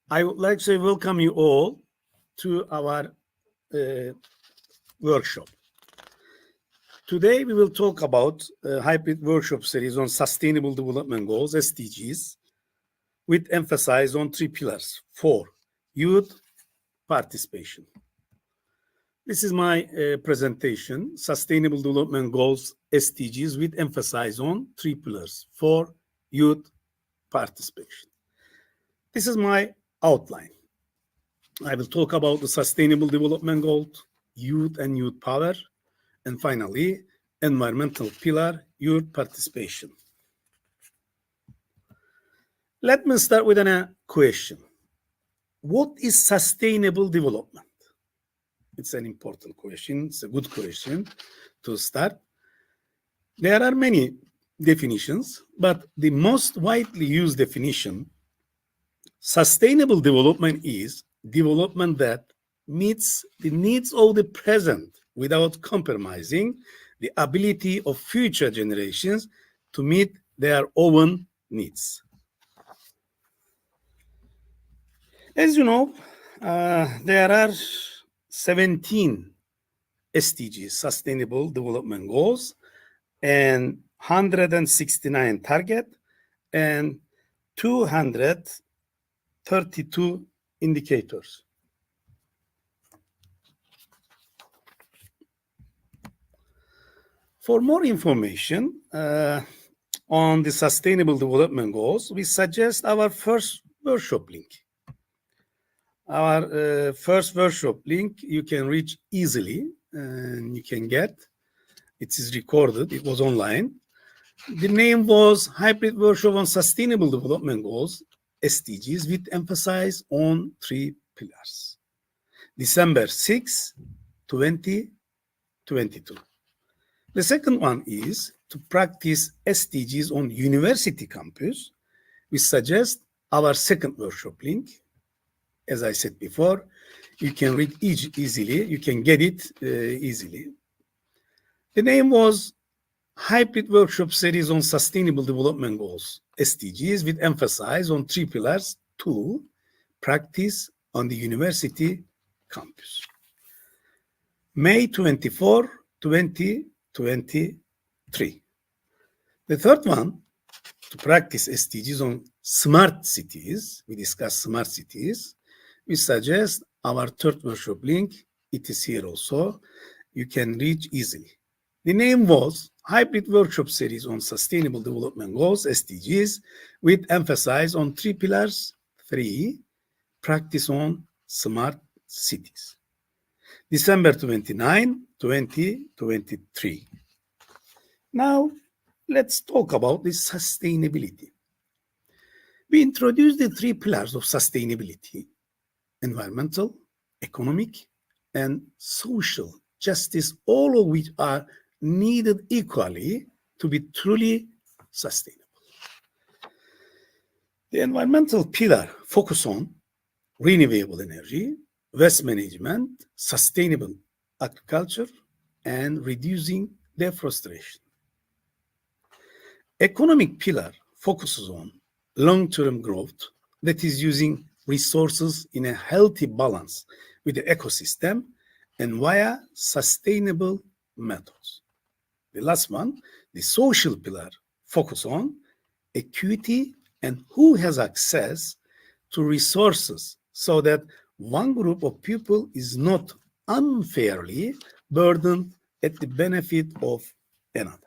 I would like to welcome you all to our workshop. Today we will talk about a hybrid workshop series on Sustainable Development Goals, SDGs, with emphasis on three pillars. 4, youth participation. This is my presentation, Sustainable Development Goals, SDGs, with emphasis on three pillars. 4, youth participation. This is my outline. I will talk about the Sustainable Development Goals, youth and youth power, and finally, environmental pillar, youth participation. Let me start with a question. What is sustainable development? It's an important question. It's a good question to start. There are many definitions, but the most widely used definition, sustainable development is development that meets the needs of the present without compromising the ability of future generations to meet their own needs. As you know, there are 17 SDGs, Sustainable Development Goals, and 169 targets, and 232 indicators. For more information on the Sustainable Development Goals, we suggest our first workshop link. Our first workshop link you can reach easily, and you can get. It is recorded, it was online. The name was Hybrid Workshop on Sustainable Development Goals, SDGs, with emphasis on three pillars. December 6, 2022. The second one is to practice SDGs on university campus. We suggest our second workshop link. As I said before, you can read easily, you can get it easily. The name was Hybrid Workshop Series on Sustainable Development Goals, SDGs, with emphasis on three pillars. 2, practice on the university campus. May 24, 2023. The third one, to practice SDGs on smart cities. We discussed smart cities. We suggest our third workshop link. It is here also. You can reach easily. The name was Hybrid Workshop Series on Sustainable Development Goals, SDGs, with emphasis on three pillars. 3, practice on smart cities. December 29, 2023. Now, let's talk about this sustainability. We introduced the three pillars of sustainability: environmental, economic, and social justice, all of which are needed equally to be truly sustainable. The environmental pillar focuses on renewable energy, waste management, sustainable agriculture, and reducing deforestation. Economic pillar focuses on long-term growth that is using resources in a healthy balance with the ecosystem and via sustainable methods. The last one, the social pillar, focuses on equity and who has access to resources so that one group of people is not unfairly burdened at the benefit of another.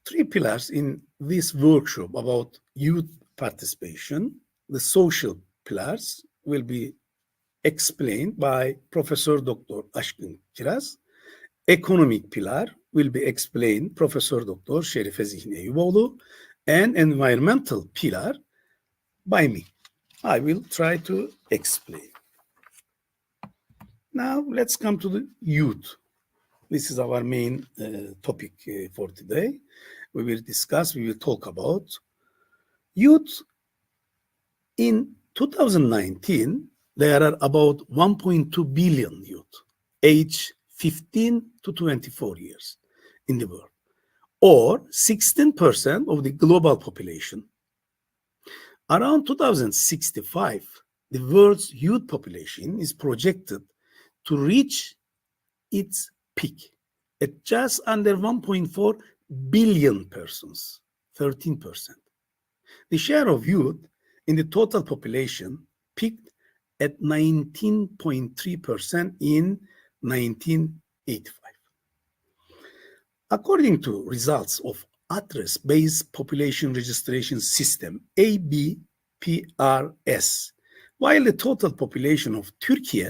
Three pillars in this workshop about youth participation. The social pillars will be explained by Professor Dr. Aşkın Kiraz. Economic pillar will be explained Professor Dr. Şerife Zihni Eyüpoğlu, and environmental pillar by me. I will try to explain. Now let's come to the youth. This is our main topic for today. We will talk about youth. In 2019, there are about 1.2 billion youth, age 15 to 24 years in the world, or 16% of the global population. Around 2065, the world's youth population is projected to reach its peak at just under 1.4 billion persons, 13%. The share of youth in the total population peaked at 19.3% in 1985. According to results of address-based population registration system, ABPRS, while the total population of Turkey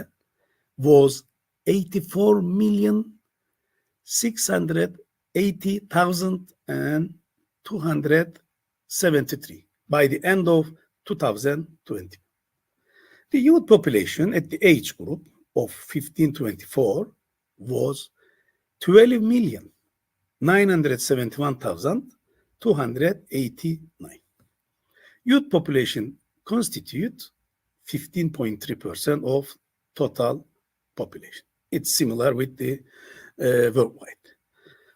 was 84,680,273 by the end of 2020. The youth population at the age group of 15-24 was 12,971,289. Youth population constitute 15.3% of total population. It's similar with the worldwide.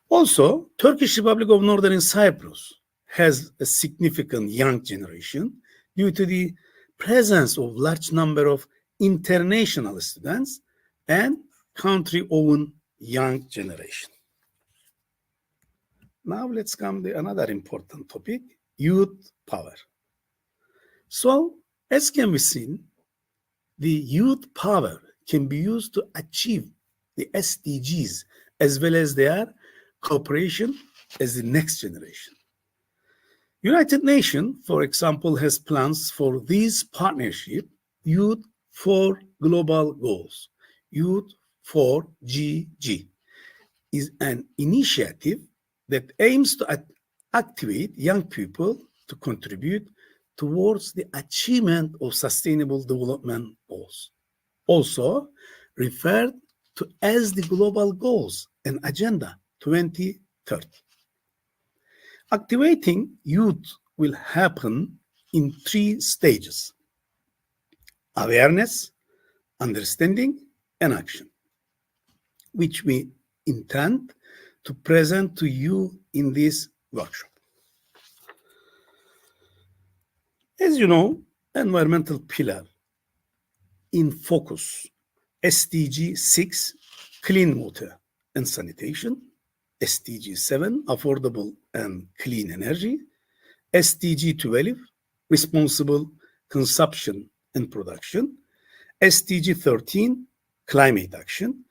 Also, Turkish Republic of Northern Cyprus has a significant young generation due to the presence of large number of international students and country-owned young generation. Now let's come to another important topic, youth power. So, as can be seen, the youth power can be used to achieve the SDGs as well as their cooperation as the next generation. United Nations, for example, has plans for this partnership, Youth for Global Goals. Youth for GG is an initiative that aims to activate young people to contribute towards the achievement of sustainable development goals, also referred to as the Global Goals and Agenda 2030. Activating youth will happen in 3 stages: awareness, understanding, and action, which we intend to present to you in this workshop. As you know, environmental pillar in focus, SDG 6, clean water and sanitation, SDG 7, affordable and clean energy, SDG 12, responsible consumption and production, SDG 13, climate action,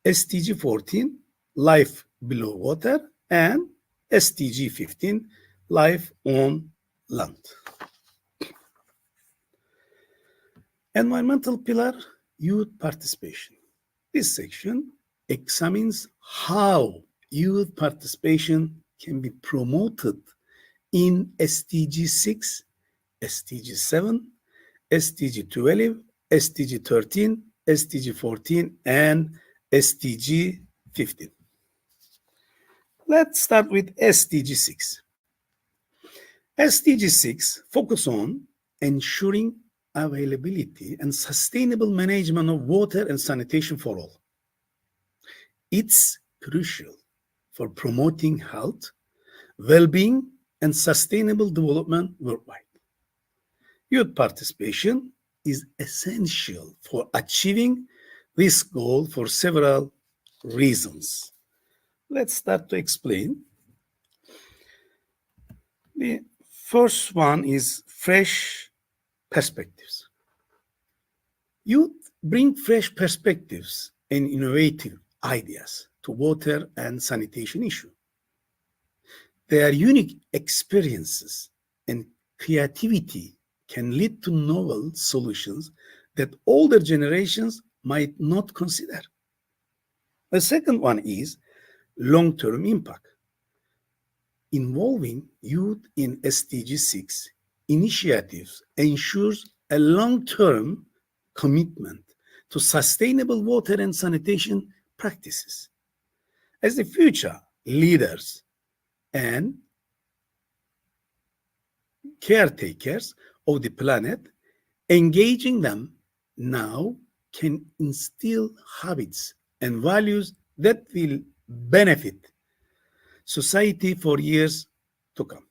SDG 14, life below water, and SDG 15, life on land. Environmental pillar, youth participation. This section examines how youth participation can be promoted in SDG 6, SDG 7, SDG 12, SDG 13, SDG 14, and SDG 15. Let's start with SDG 6. SDG 6 focus on ensuring availability and sustainable management of water and sanitation for all. It's crucial for promoting health, well-being, and sustainable development worldwide. Youth participation is essential for achieving this goal for several reasons. Let's start to explain. The first one is fresh perspectives. Youth bring fresh perspectives and innovative ideas to water and sanitation issue. Their unique experiences and creativity can lead to novel solutions that older generations might not consider. The second one is long-term impact. Involving youth in SDG 6 initiatives ensures a long-term commitment to sustainable water and sanitation practices. As the future leaders and caretakers of the planet, engaging them now can instill habits and values that will benefit society for years to come.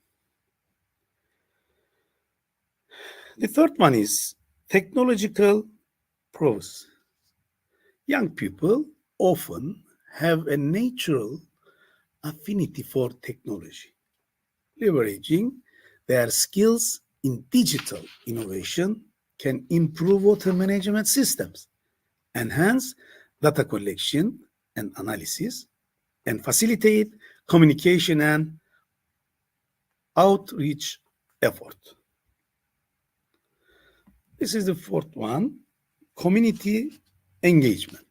The third one is technological prowess. Young people often have a natural affinity for technology, leveraging their skills in digital innovation can improve water management systems, enhance data collection and analysis, and facilitate communication and outreach effort. This is the fourth one, community engagement.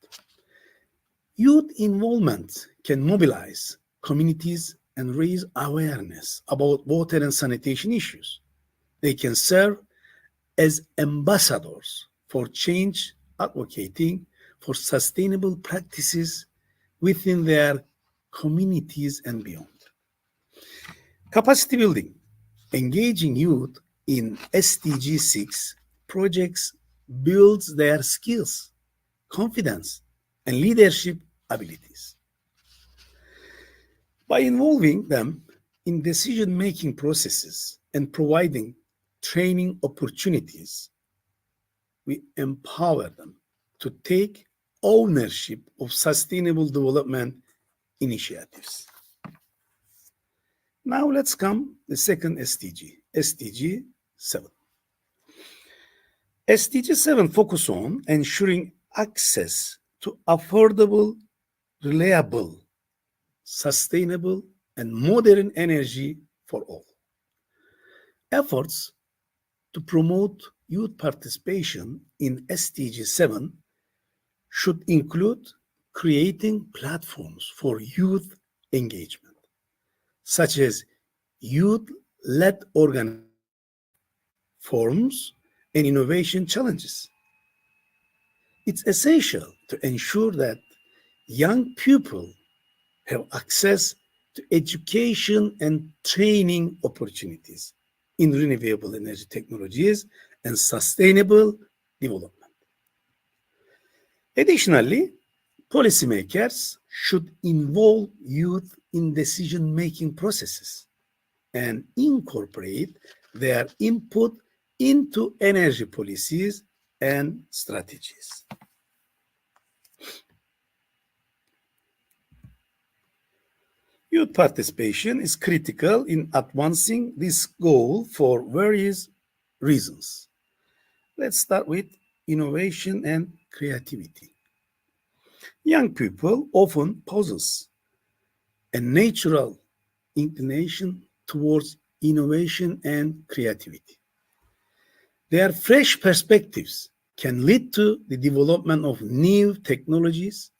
Youth involvement can mobilize communities and raise awareness about water and sanitation issues. They can serve as ambassadors for change, advocating for sustainable practices within their communities and beyond. Capacity building. Engaging youth in SDG 6 projects builds their skills, confidence, and leadership abilities. By involving them in decision-making processes and providing training opportunities, we empower them to take ownership of sustainable development initiatives. Now let's come to the second SDG, SDG 7. SDG 7 focus on ensuring access to affordable, reliable, sustainable, and modern energy for all. Efforts to promote youth participation in SDG 7 should include creating platforms for youth engagement, such as youth-led organizations, forums, and innovation challenges. It's essential to ensure that young people have access to education and training opportunities in renewable energy technologies and sustainable development. Additionally, policymakers should involve youth in decision-making processes and incorporate their input into energy policies and strategies. Youth participation is critical in advancing this goal for various reasons. Let's start with innovation and creativity. Young people often possess a natural inclination towards innovation and creativity. Their fresh perspectives can lead to the development of new technologies,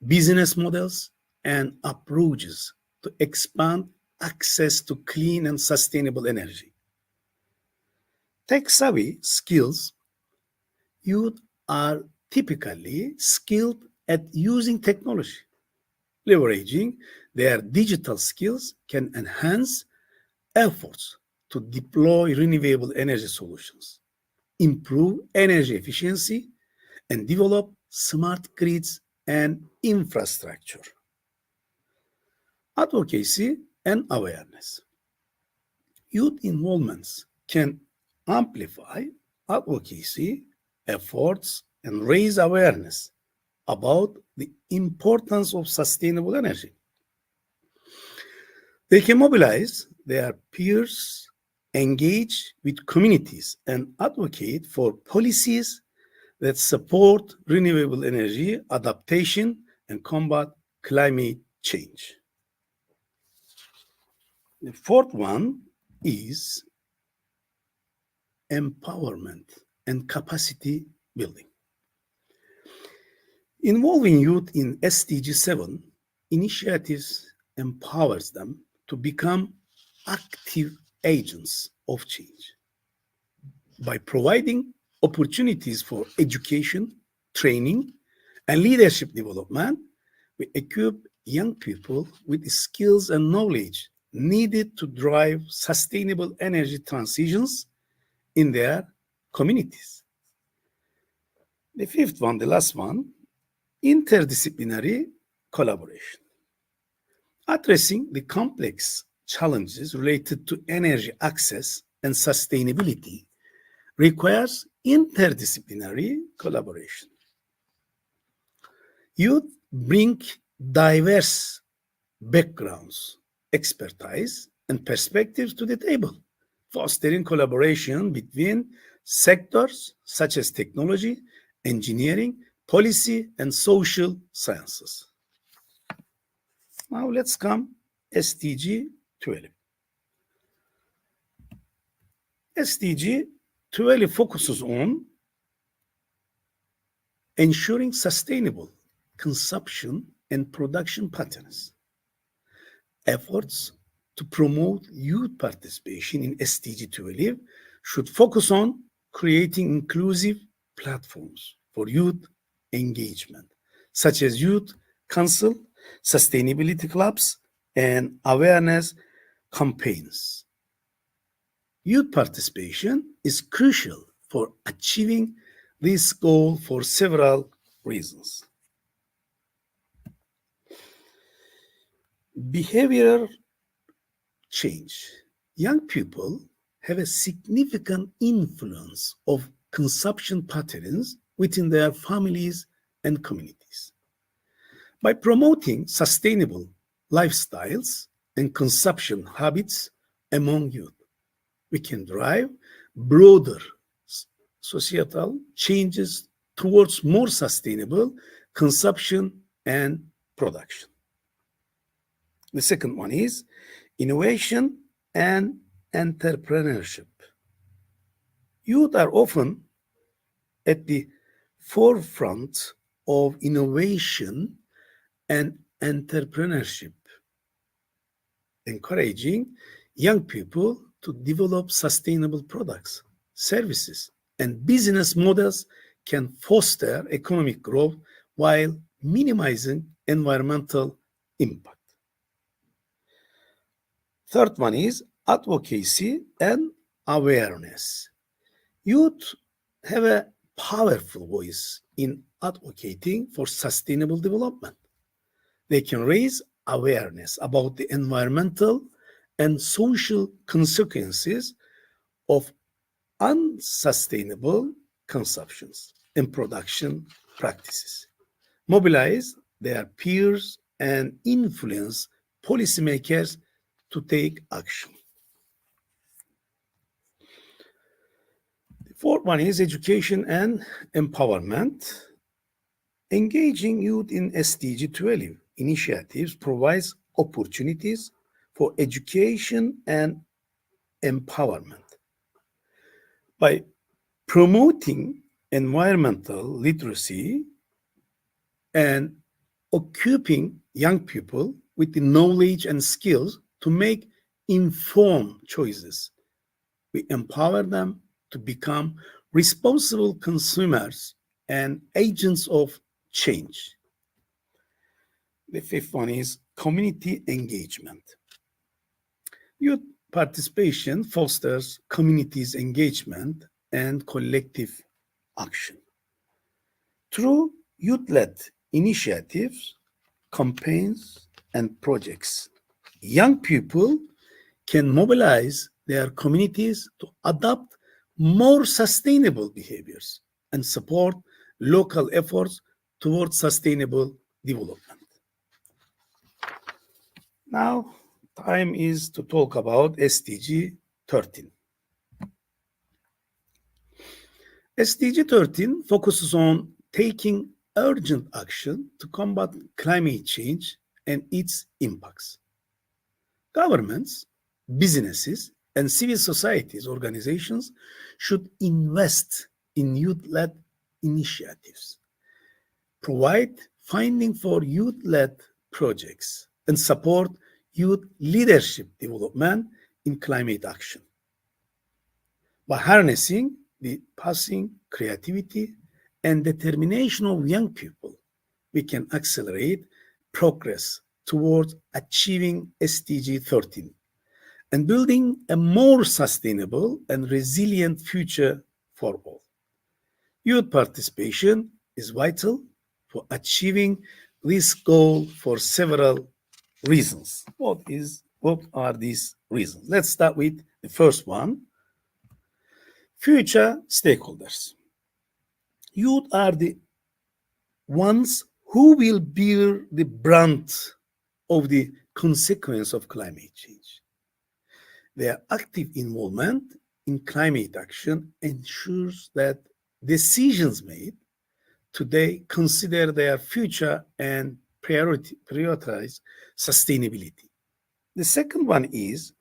business models, and approaches to expand access to clean and sustainable energy. Tech-savvy skills, youth are typically skilled at using technology. Leveraging their digital skills can enhance efforts to deploy renewable energy solutions, improve energy efficiency, and develop smart grids and infrastructure. Advocacy and awareness. Youth involvements can amplify advocacy efforts and raise awareness about the importance of sustainable energy. They can mobilize their peers, engage with communities, and advocate for policies that support renewable energy adaptation and combat climate change. The fourth one is empowerment and capacity building. Involving youth in SDG 7 initiatives empowers them to become active agents of change. By providing opportunities for education, training, and leadership development, we equip young people with the skills and knowledge needed to drive sustainable energy transitions in their communities. The fifth one, the last one, interdisciplinary collaboration. Addressing the complex challenges related to energy access and sustainability requires interdisciplinary collaboration. Youth bring diverse backgrounds, expertise, and perspectives to the table, fostering collaboration between sectors such as technology, engineering, policy, and social sciences. Now let's come SDG 12. SDG 12 focuses on ensuring sustainable consumption and production patterns. Efforts to promote youth participation in SDG 12 should focus on creating inclusive platforms for youth engagement, such as youth council, sustainability clubs, and awareness campaigns. Youth participation is crucial for achieving this goal for several reasons. Behavioral change. Young people have a significant influence of consumption patterns within their families and communities. By promoting sustainable lifestyles and consumption habits among youth, we can drive broader societal changes towards more sustainable consumption and production. The second one is innovation and entrepreneurship. Youth are often at the forefront of innovation and entrepreneurship, encouraging young people to develop sustainable products, services, and business models can foster economic growth while minimizing environmental impact. Third one is advocacy and awareness. Youth have a powerful voice in advocating for sustainable development. They can raise awareness about the environmental and social consequences of unsustainable consumptions and production practices, mobilize their peers, and influence policymakers to take action. The fourth one is education and empowerment. Engaging youth in SDG 12 initiatives provides opportunities for education and empowerment. By promoting environmental literacy and equipping young people with the knowledge and skills to make informed choices, we empower them to become responsible consumers and agents of change. The fifth one is community engagement. Youth participation fosters communities' engagement and collective action. Through youth-led initiatives, campaigns, and projects, young people can mobilize their communities to adopt more sustainable behaviors and support local efforts towards sustainable development. Now, time is to talk about SDG 13. SDG 13 focuses on taking urgent action to combat climate change and its impacts. Governments, businesses, and civil societies organizations should invest in youth-led initiatives, provide funding for youth-led projects, and support youth leadership development in climate action. By harnessing the passing creativity and determination of young people, we can accelerate progress towards achieving SDG 13 and building a more sustainable and resilient future for all. Youth participation is vital for achieving this goal for several reasons. What are these reasons? Let's start with the first one. Future stakeholders. Youth are the ones who will bear the brunt of the consequence of climate change. Their active involvement in climate action ensures that decisions made today consider their future and prioritize sustainability. The second one is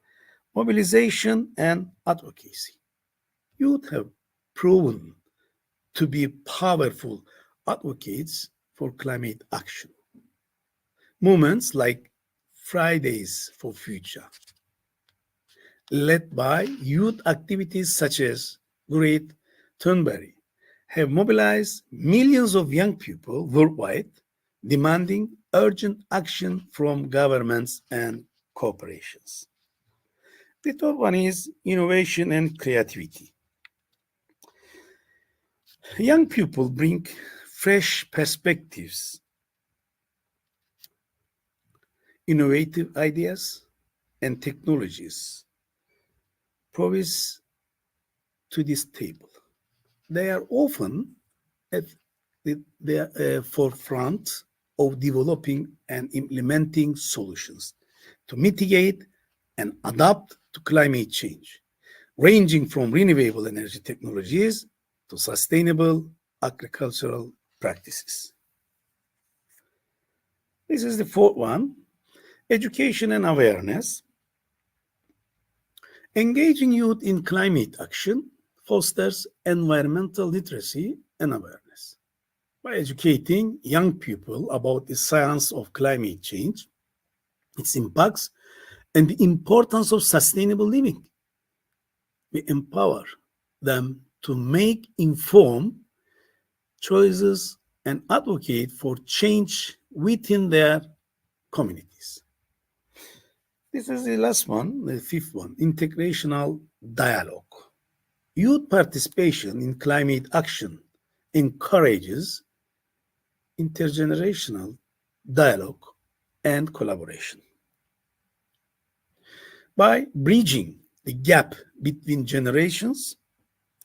mobilization and advocacy. Youth have proven to be powerful advocates for climate action. Movements like Fridays for Future, led by youth activities such as Great Thornberry, have mobilized millions of young people worldwide, demanding urgent action from governments and corporations. The third one is innovation and creativity. Young people bring fresh perspectives, innovative ideas, and technologies promise to this table. They are often at the forefront of developing and implementing solutions to mitigate and adapt to climate change, ranging from renewable energy technologies to sustainable agricultural practices. This is the fourth one, education and awareness. Engaging youth in climate action fosters environmental literacy and awareness. By educating young people about the science of climate change, its impacts, and the importance of sustainable living, we empower them to make informed choices and advocate for change within their communities. This is the last one, the fifth one, integrational dialogue. Youth participation in climate action encourages intergenerational dialogue and collaboration. By bridging the gap between generations,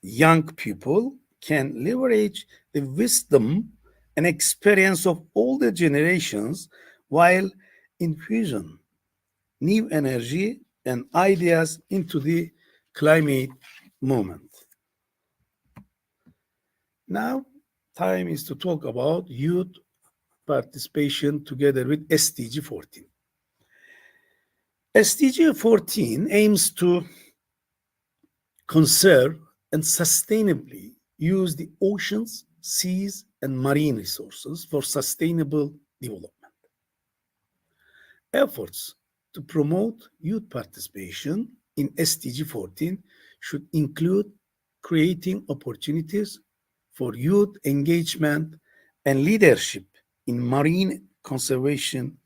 young people can leverage the wisdom and experience of older generations while infusing new energy and ideas into the climate movement. Now, time is to talk about youth participation together with SDG 14. SDG 14 aims to conserve and sustainably use the oceans, seas, and marine resources for sustainable development. Efforts to promote youth participation in SDG 14 should include creating opportunities for youth engagement and leadership in marine conservation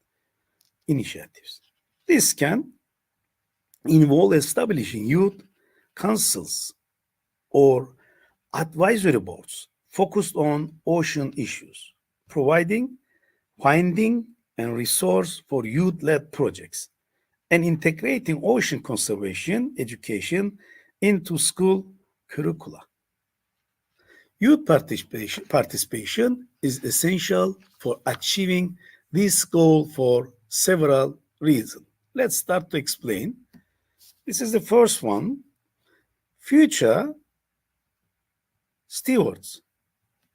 initiatives. This can involve establishing youth councils or advisory boards focused on ocean issues, providing funding and resource for youth-led projects, and integrating ocean conservation education into school curricula. Youth participation is essential for achieving this goal for several reasons. Let's start to explain. This is the first one. Future stewards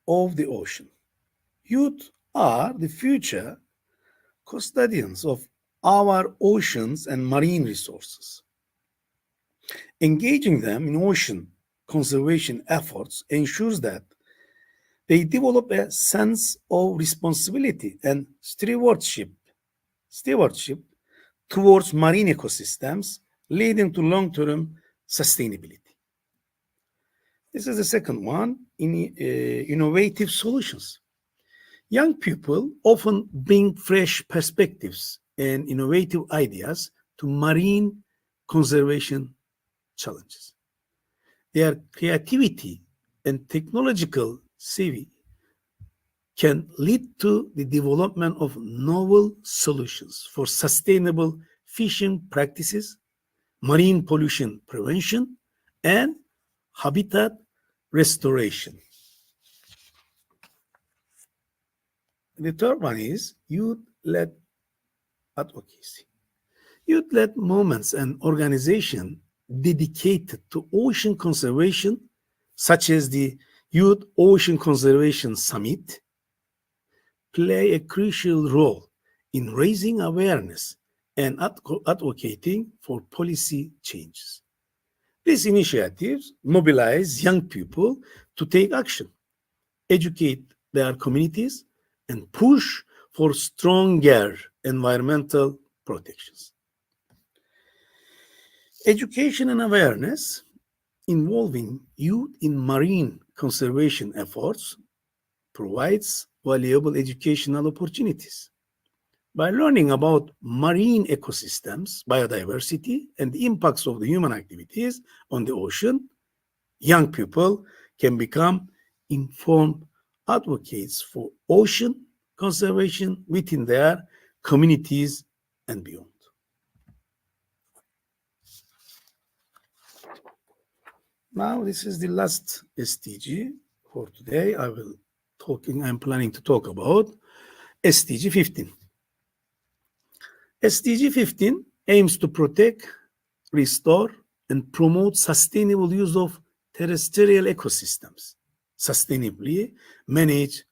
of the ocean. Youth are the future custodians of our oceans and marine resources. Engaging them in ocean conservation efforts ensures that they develop a sense of responsibility and stewardship towards marine ecosystems, leading to long-term sustainability. This is the second one, innovative solutions. Young people often bring fresh perspectives and innovative ideas to marine conservation challenges. Their creativity and technological savvy can lead to the development of novel solutions for sustainable fishing practices, marine pollution prevention, and habitat restoration. The third one is youth-led advocacy. Youth-led movements and organizations dedicated to ocean conservation, such as the Youth Ocean Conservation Summit, play a crucial role in raising awareness and advocating for policy changes. These initiatives mobilize young people to take action, educate their communities, and push for stronger environmental protections. Education and awareness involving youth in marine conservation efforts provides valuable educational opportunities. By learning about marine ecosystems, biodiversity, and the impacts of the human activities on the ocean, young people can become informed advocates for ocean conservation within their communities and beyond. Now, this is the last SDG for today. I'm planning to talk about SDG 15. SDG 15 aims to protect, restore, and promote sustainable use of terrestrial ecosystems, sustainably manage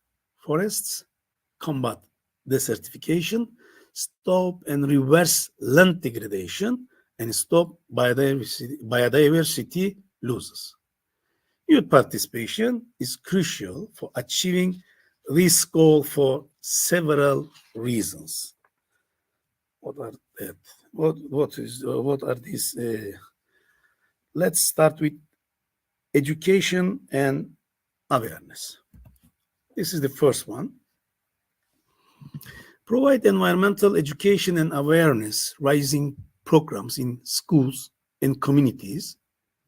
forests, combat desertification, stop and reverse land degradation, and stop biodiversity losses. Youth participation is crucial for achieving this goal for several reasons. What are that? What are these? Let's start with education and awareness. This is the first one. Provide environmental education and awareness raising programs in schools and communities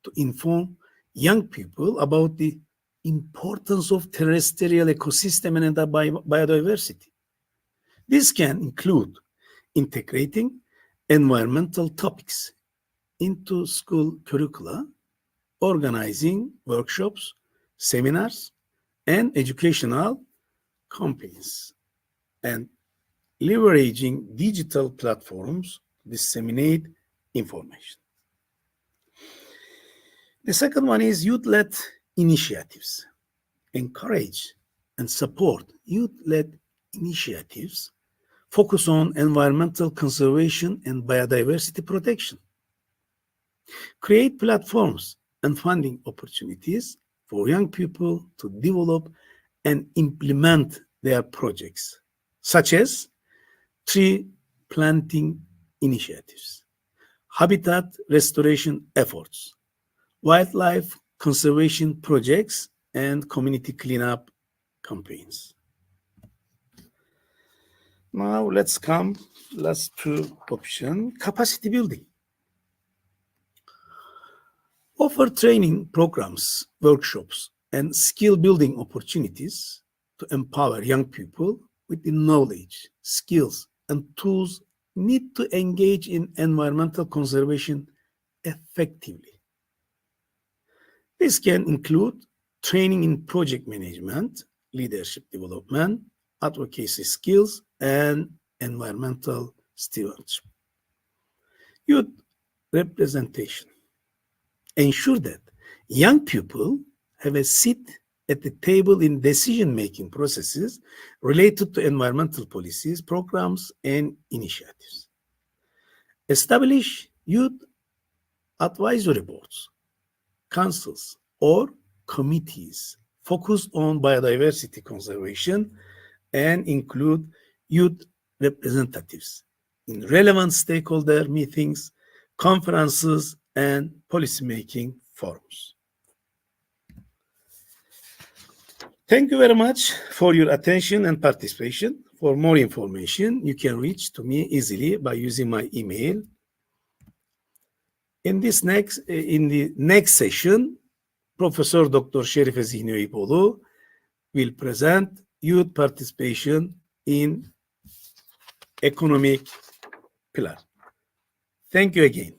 to inform young people about the importance of terrestrial ecosystem and biodiversity. This can include integrating environmental topics into school curricula, organizing workshops, seminars, and educational campaigns, and leveraging digital platforms to disseminate information. The second one is youth-led initiatives. Encourage and support youth-led initiatives focus on environmental conservation and biodiversity protection. Create platforms and funding opportunities for young people to develop and implement their projects, such as tree planting initiatives, habitat restoration efforts, wildlife conservation projects, and community cleanup campaigns. Now let's come last two options. Capacity building. Offer training programs, workshops, and skill building opportunities to empower young people with the knowledge, skills, and tools needed to engage in environmental conservation effectively. This can include training in project management, leadership development, advocacy skills, and environmental stewardship. Youth representation. Ensure that young people have a seat at the table in decision-making processes related to environmental policies, programs, and initiatives. Establish youth advisory boards, councils, or committees focused on biodiversity conservation and include youth representatives in relevant stakeholder meetings, conferences, and policymaking forums. Thank you very much for your attention and participation. For more information, you can reach to me easily by using my email. In the next session, Professor Dr. Şerife Zihni Eyüpoğlu will present youth participation in economic pillar. Thank you again.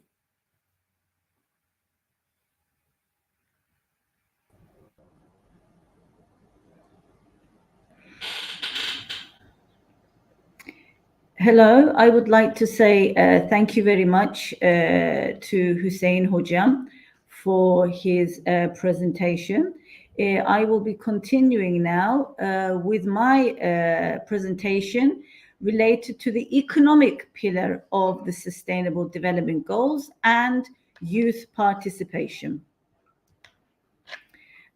Hello, I would like to say thank you very much to Hüseyin Hocam for his presentation. I will be continuing now with my presentation related to the economic pillar of the Sustainable Development Goals and youth participation.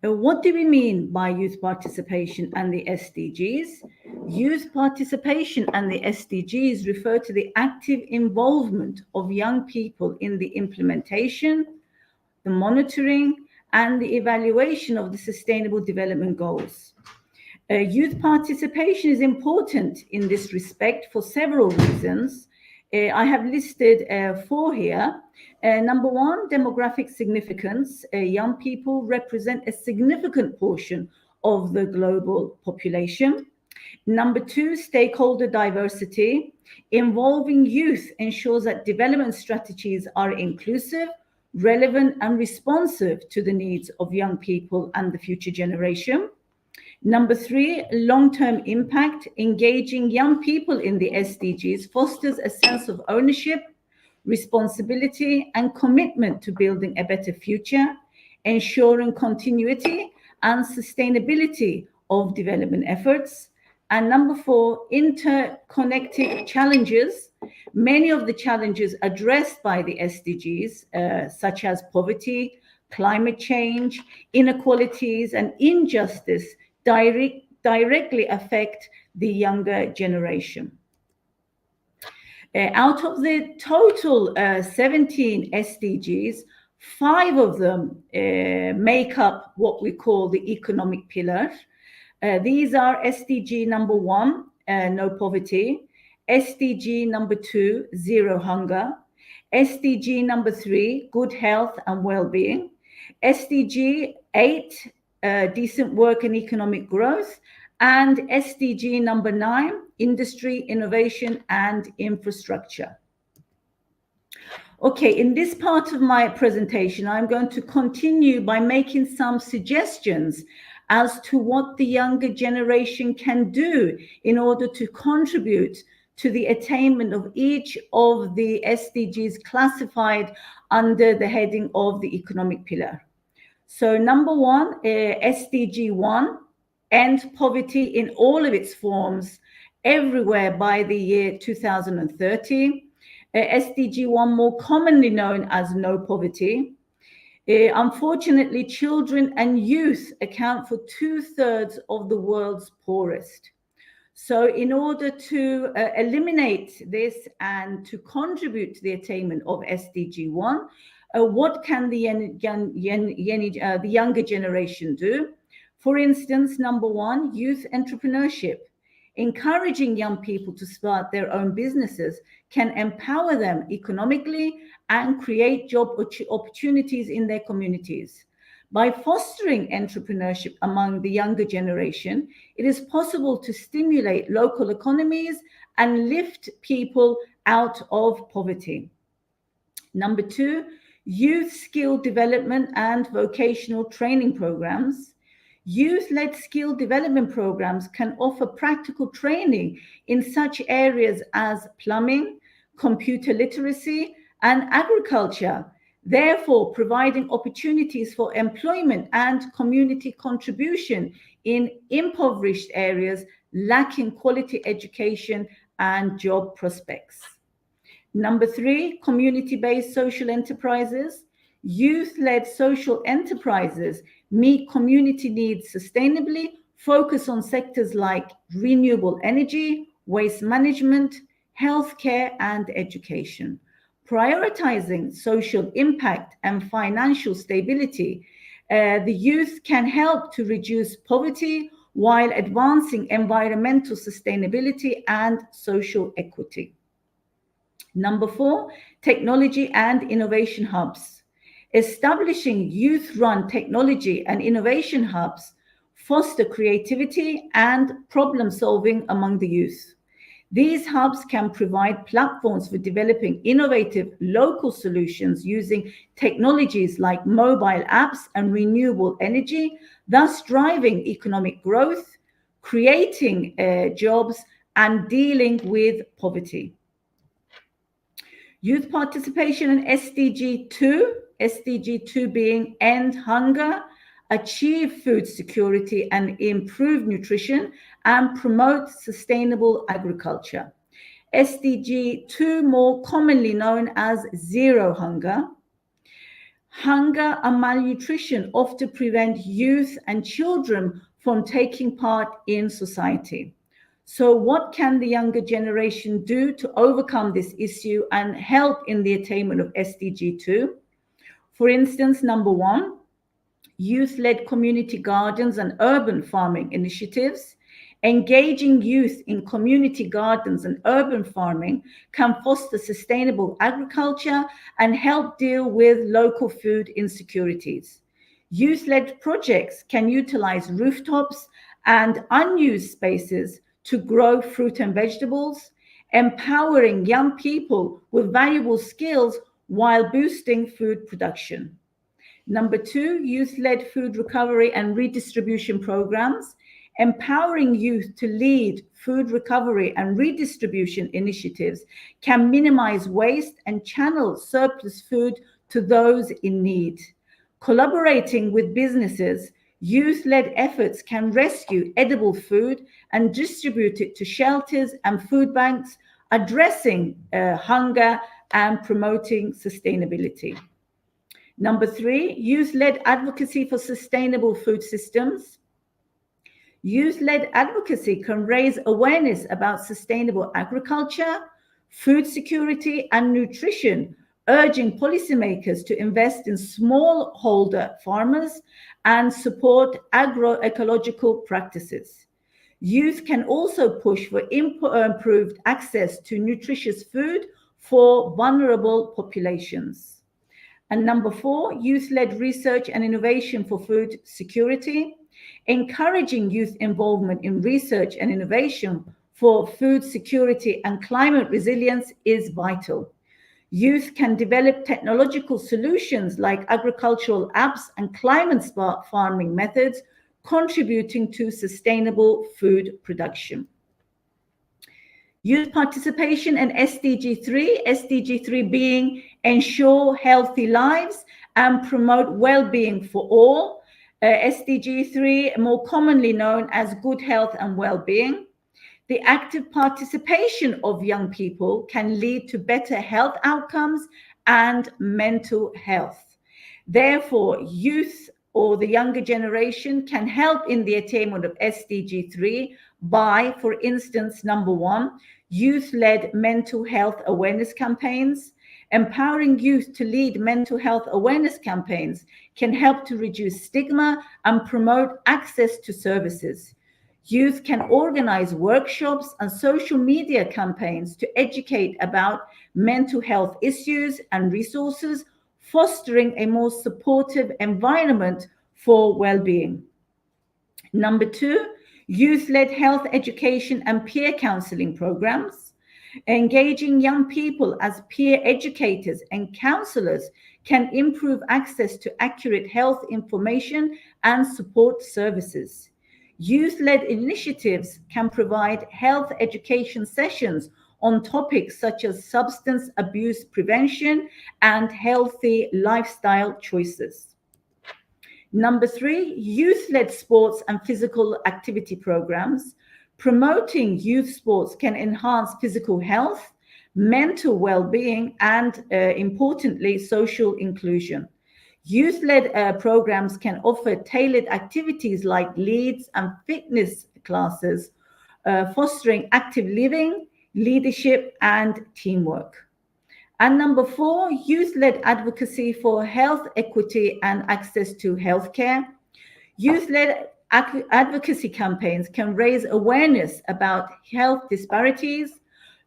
What do we mean by youth participation and the SDGs? Youth participation and the SDGs refer to the active involvement of young people in the implementation, the monitoring, and the evaluation of the Sustainable Development Goals. Youth participation is important in this respect for several reasons. I have listed 4 here. Number 1, demographic significance. Young people represent a significant portion of the global population. Number 2, stakeholder diversity. Involving youth ensures that development strategies are inclusive, relevant, and responsive to the needs of young people and the future generation. Number 3, long-term impact. Engaging young people in the SDGs fosters a sense of ownership, responsibility, and commitment to building a better future, ensuring continuity and sustainability of development efforts. And number 4, interconnected challenges. Many of the challenges addressed by the SDGs, such as poverty, climate change, inequalities, and injustice, directly affect the younger generation. Out of the total 17 SDGs, 5 of them make up what we call the economic pillar. These are SDG number 1, no poverty, SDG number 2, zero hunger, SDG number 3, good health and well-being, SDG 8, decent work and economic growth, and SDG number 9, industry, innovation, and infrastructure. Okay, in this part of my presentation, I'm going to continue by making some suggestions as to what the younger generation can do in order to contribute to the attainment of each of the SDGs classified under the heading of the economic pillar. So number 1, SDG 1, end poverty in all of its forms everywhere by the year 2030. SDG 1, more commonly known as no poverty. Unfortunately, children and youth account for 2/3 of the world's poorest. So in order to eliminate this and to contribute to the attainment of SDG 1, what can the younger generation do? For instance, number 1, youth entrepreneurship. Encouraging young people to start their own businesses can empower them economically and create job opportunities in their communities. By fostering entrepreneurship among the younger generation, it is possible to stimulate local economies and lift people out of poverty. Number 2, youth skill development and vocational training programs. Youth-led skill development programs can offer practical training in such areas as plumbing, computer literacy, and agriculture, therefore providing opportunities for employment and community contribution in impoverished areas lacking quality education and job prospects. Number 3, community-based social enterprises. Youth-led social enterprises meet community needs sustainably, focus on sectors like renewable energy, waste management, healthcare, and education. Prioritizing social impact and financial stability, the youth can help to reduce poverty while advancing environmental sustainability and social equity. Number 4, technology and innovation hubs. Establishing youth-run technology and innovation hubs foster creativity and problem-solving among the youth. These hubs can provide platforms for developing innovative local solutions using technologies like mobile apps and renewable energy, thus driving economic growth, creating jobs, and dealing with poverty. Youth participation in SDG 2, SDG 2 being end hunger, achieve food security and improve nutrition, and promote sustainable agriculture. SDG 2, more commonly known as zero hunger. Hunger and malnutrition often prevent youth and children from taking part in society. So what can the younger generation do to overcome this issue and help in the attainment of SDG 2? For instance, number 1, youth-led community gardens and urban farming initiatives. Engaging youth in community gardens and urban farming can foster sustainable agriculture and help deal with local food insecurities. Youth-led projects can utilize rooftops and unused spaces to grow fruit and vegetables, empowering young people with valuable skills while boosting food production. Number 2, youth-led food recovery and redistribution programs, empowering youth to lead food recovery and redistribution initiatives can minimize waste and channel surplus food to those in need. Collaborating with businesses, youth-led efforts can rescue edible food and distribute it to shelters and food banks, addressing hunger and promoting sustainability. Number 3, youth-led advocacy for sustainable food systems. Youth-led advocacy can raise awareness about sustainable agriculture, food security, and nutrition, urging policymakers to invest in smallholder farmers and support agroecological practices. Youth can also push for improved access to nutritious food for vulnerable populations. And number 4, youth-led research and innovation for food security. Encouraging youth involvement in research and innovation for food security and climate resilience is vital. Youth can develop technological solutions like agricultural apps and climate-smart farming methods, contributing to sustainable food production. Youth participation in SDG 3, SDG 3 being ensure healthy lives and promote well-being for all. SDG 3, more commonly known as good health and well-being. The active participation of young people can lead to better health outcomes and mental health. Therefore, youth or the younger generation can help in the attainment of SDG 3 by, for instance, number 1, youth-led mental health awareness campaigns. Empowering youth to lead mental health awareness campaigns can help to reduce stigma and promote access to services. Youth can organize workshops and social media campaigns to educate about mental health issues and resources, fostering a more supportive environment for well-being. Number 2, youth-led health education and peer counseling programs. Engaging young people as peer educators and counselors can improve access to accurate health information and support services. Youth-led initiatives can provide health education sessions on topics such as substance abuse prevention and healthy lifestyle choices. Number 3, youth-led sports and physical activity programs. Promoting youth sports can enhance physical health, mental well-being, and importantly, social inclusion. Youth-led programs can offer tailored activities like leads and fitness classes, fostering active living, leadership, and teamwork. And number 4, youth-led advocacy for health equity and access to healthcare. Youth-led advocacy campaigns can raise awareness about health disparities,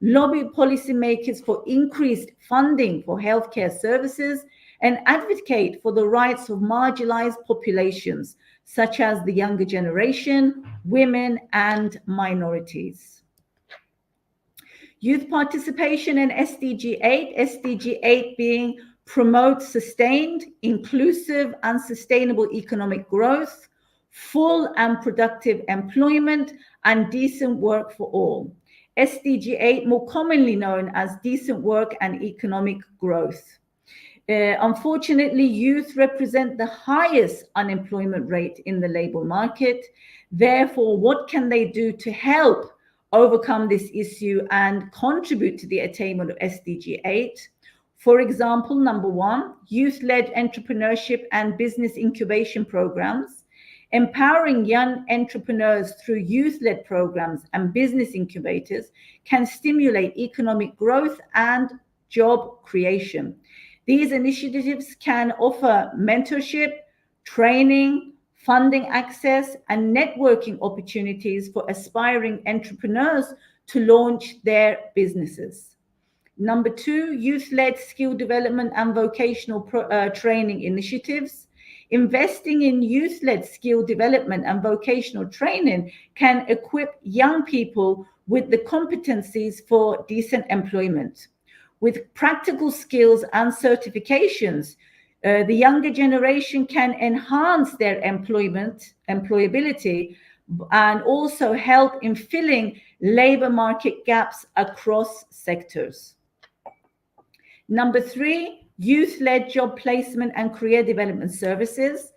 lobby policymakers for increased funding for healthcare services, and advocate for the rights of marginalized populations, such as the younger generation, women, and minorities. Youth participation in SDG 8, SDG 8 being promote sustained, inclusive, and sustainable economic growth, full and productive employment, and decent work for all. SDG 8, more commonly known as decent work and economic growth. Unfortunately, youth represent the highest unemployment rate in the labor market. Therefore, what can they do to help overcome this issue and contribute to the attainment of SDG 8? For example, number one, youth-led entrepreneurship and business incubation programs. Empowering young entrepreneurs through youth-led programs and business incubators can stimulate economic growth and job creation. These initiatives can offer mentorship, training, funding access, and networking opportunities for aspiring entrepreneurs to launch their businesses. Number two, youth-led skill development and vocational training initiatives. Investing in youth-led skill development and vocational training can equip young people with the competencies for decent employment. With practical skills and certifications, the younger generation can enhance their employability, and also help in filling labor market gaps across sectors. Number three, youth-led job placement and career development services.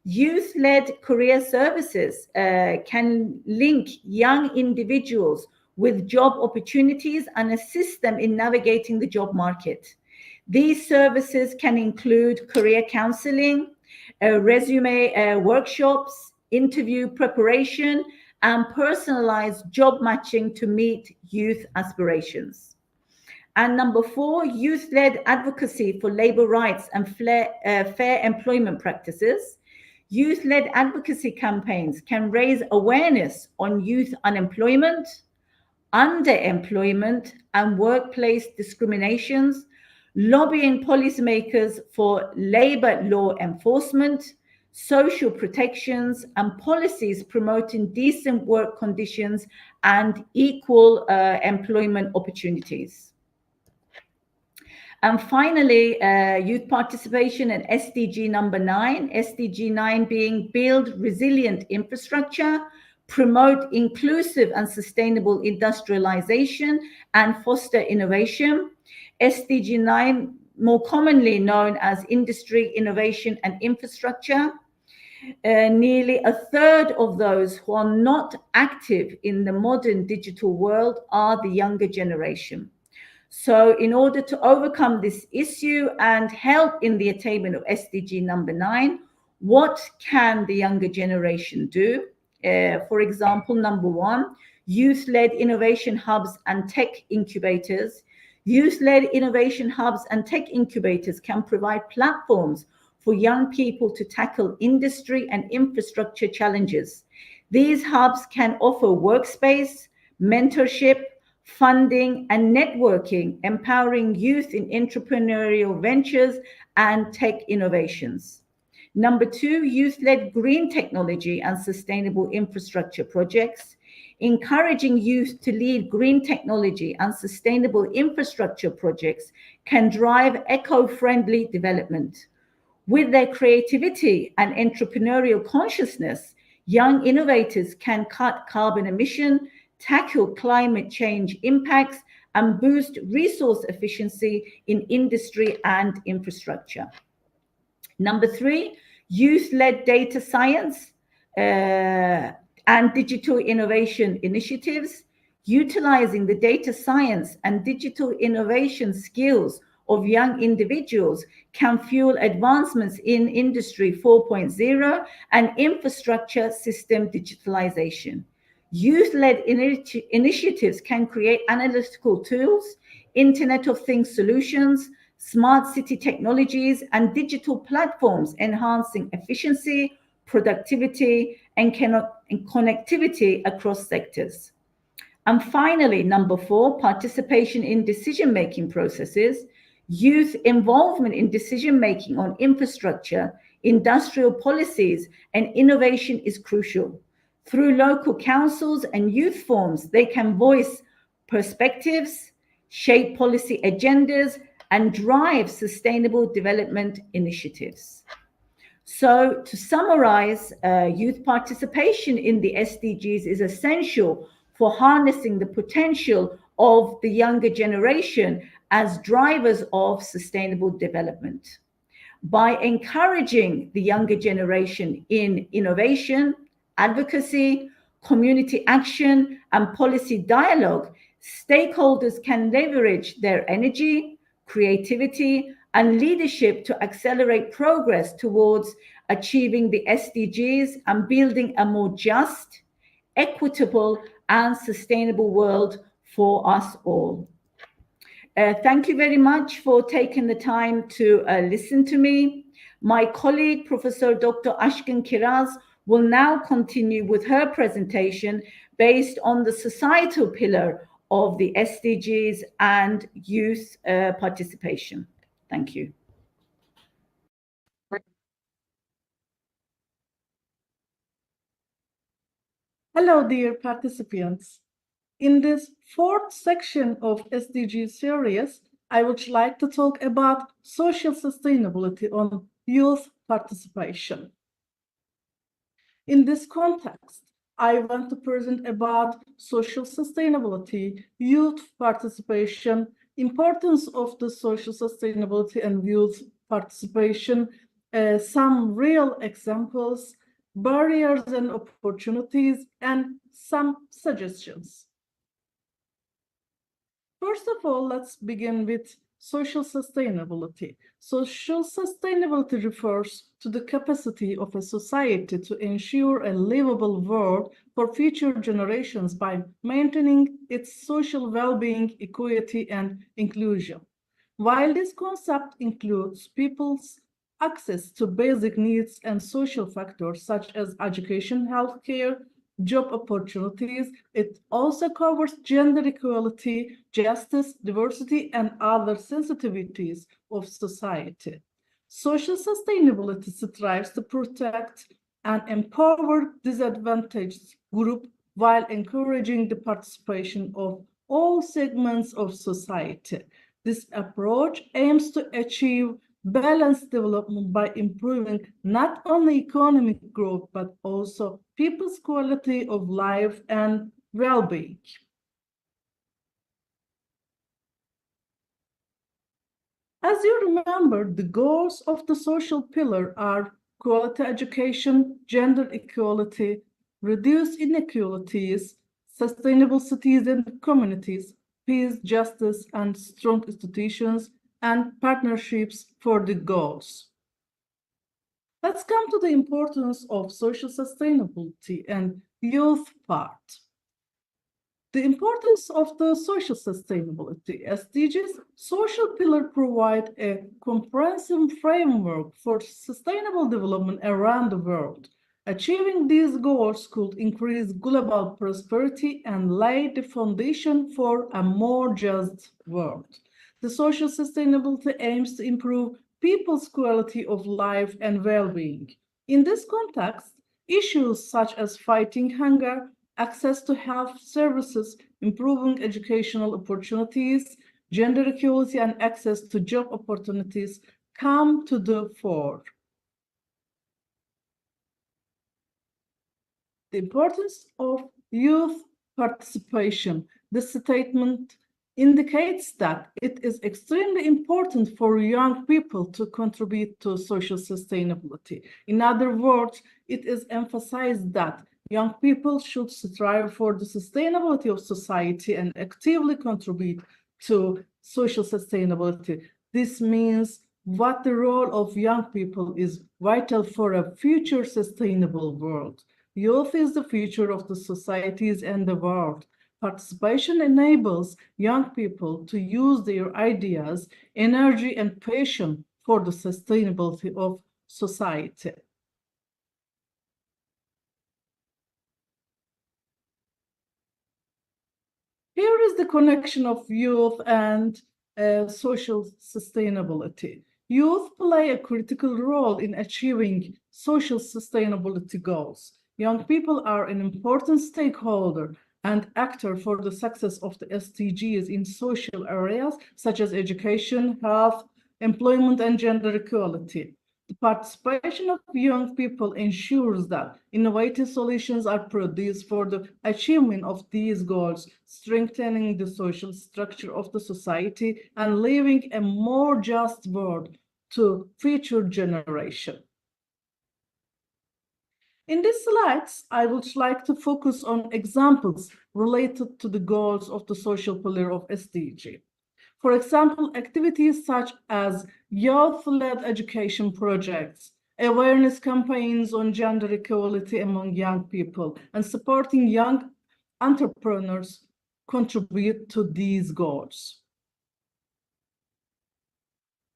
Youth-led career services can link young individuals with job opportunities and assist them in navigating the job market. These services can include career counseling, resume workshops, interview preparation, and personalized job matching to meet youth aspirations. And number four, youth-led advocacy for labor rights and fair employment practices. Youth-led advocacy campaigns can raise awareness on youth unemployment, underemployment, and workplace discriminations, lobbying policymakers for labor law enforcement, social protections, and policies promoting decent work conditions and equal employment opportunities. And finally, youth participation in SDG number 9, SDG 9 being build resilient infrastructure, promote inclusive and sustainable industrialization, and foster innovation. SDG 9, more commonly known as industry, innovation, and infrastructure. Nearly a third of those who are not active in the modern digital world are the younger generation. So in order to overcome this issue and help in the attainment of SDG number 9, what can the younger generation do? For example, number one, youth-led innovation hubs and tech incubators. Youth-led innovation hubs and tech incubators can provide platforms for young people to tackle industry and infrastructure challenges. These hubs can offer workspace, mentorship, funding, and networking, empowering youth in entrepreneurial ventures and tech innovations. Number two, youth-led green technology and sustainable infrastructure projects. Encouraging youth to lead green technology and sustainable infrastructure projects can drive eco-friendly development. With their creativity and entrepreneurial consciousness, young innovators can cut carbon emission, tackle climate change impacts, and boost resource efficiency in industry and infrastructure. Number three, youth-led data science and digital innovation initiatives. Utilizing the data science and digital innovation skills of young individuals can fuel advancements in Industry 4.0 and infrastructure system digitalization. Youth-led initiatives can create analytical tools, Internet of Things solutions, smart city technologies, and digital platforms enhancing efficiency, productivity, and connectivity across sectors. And finally, number four, participation in decision-making processes. Youth involvement in decision-making on infrastructure, industrial policies, and innovation is crucial. Through local councils and youth forums, they can voice perspectives, shape policy agendas, and drive sustainable development initiatives. So to summarize, youth participation in the SDGs is essential for harnessing the potential of the younger generation as drivers of sustainable development. By encouraging the younger generation in innovation, advocacy, community action, and policy dialogue, stakeholders can leverage their energy, creativity, and leadership to accelerate progress towards achieving the SDGs and building a more just, equitable, and sustainable world for us all. Thank you very much for taking the time to listen to me. My colleague, Professor Dr. Aşkın Kiraz, will now continue with her presentation based on the societal pillar of the SDGs and youth participation. Thank you. Hello, dear participants. In this fourth section of SDG series, I would like to talk about social sustainability on youth participation. In this context, I want to present about social sustainability, youth participation, importance of the social sustainability and youth participation, some real examples, barriers and opportunities, and some suggestions. First of all, let's begin with social sustainability. Social sustainability refers to the capacity of a society to ensure a livable world for future generations by maintaining its social well-being, equity, and inclusion. While this concept includes people's access to basic needs and social factors such as education, healthcare, job opportunities, it also covers gender equality, justice, diversity, and other sensitivities of society. Social sustainability strives to protect and empower disadvantaged groups while encouraging the participation of all segments of society. This approach aims to achieve balanced development by improving not only economic growth, but also people's quality of life and well-being. As you remember, the goals of the social pillar are quality education, gender equality, reduce inequalities, sustainable cities and communities, peace, justice, and strong institutions, and partnerships for the goals. Let's come to the importance of social sustainability and youth part. The importance of the social sustainability. SDGs social pillar provide a comprehensive framework for sustainable development around the world. Achieving these goals could increase global prosperity and lay the foundation for a more just world. The social sustainability aims to improve people's quality of life and well-being. In this context, issues such as fighting hunger, access to health services, improving educational opportunities, gender equality, and access to job opportunities come to the fore. The importance of youth participation. This statement indicates that it is extremely important for young people to contribute to social sustainability. In other words, it is emphasized that young people should strive for the sustainability of society and actively contribute to social sustainability. This means what the role of young people is vital for a future sustainable world. Youth is the future of the societies and the world. Participation enables young people to use their ideas, energy, and passion for the sustainability of society. Here is the connection of youth and social sustainability. Youth play a critical role in achieving social sustainability goals. Young people are an important stakeholder and actor for the success of the SDGs in social areas such as education, health, employment, and gender equality. The The participation of young people ensures that innovative solutions are produced for the achievement of these goals, strengthening the social structure of the society and leaving a more just world to future generations. In these slides, I would like to focus on examples related to the goals of the social pillar of SDG. For example, activities such as youth-led education projects, awareness campaigns on gender equality among young people, and supporting young entrepreneurs contribute to these goals.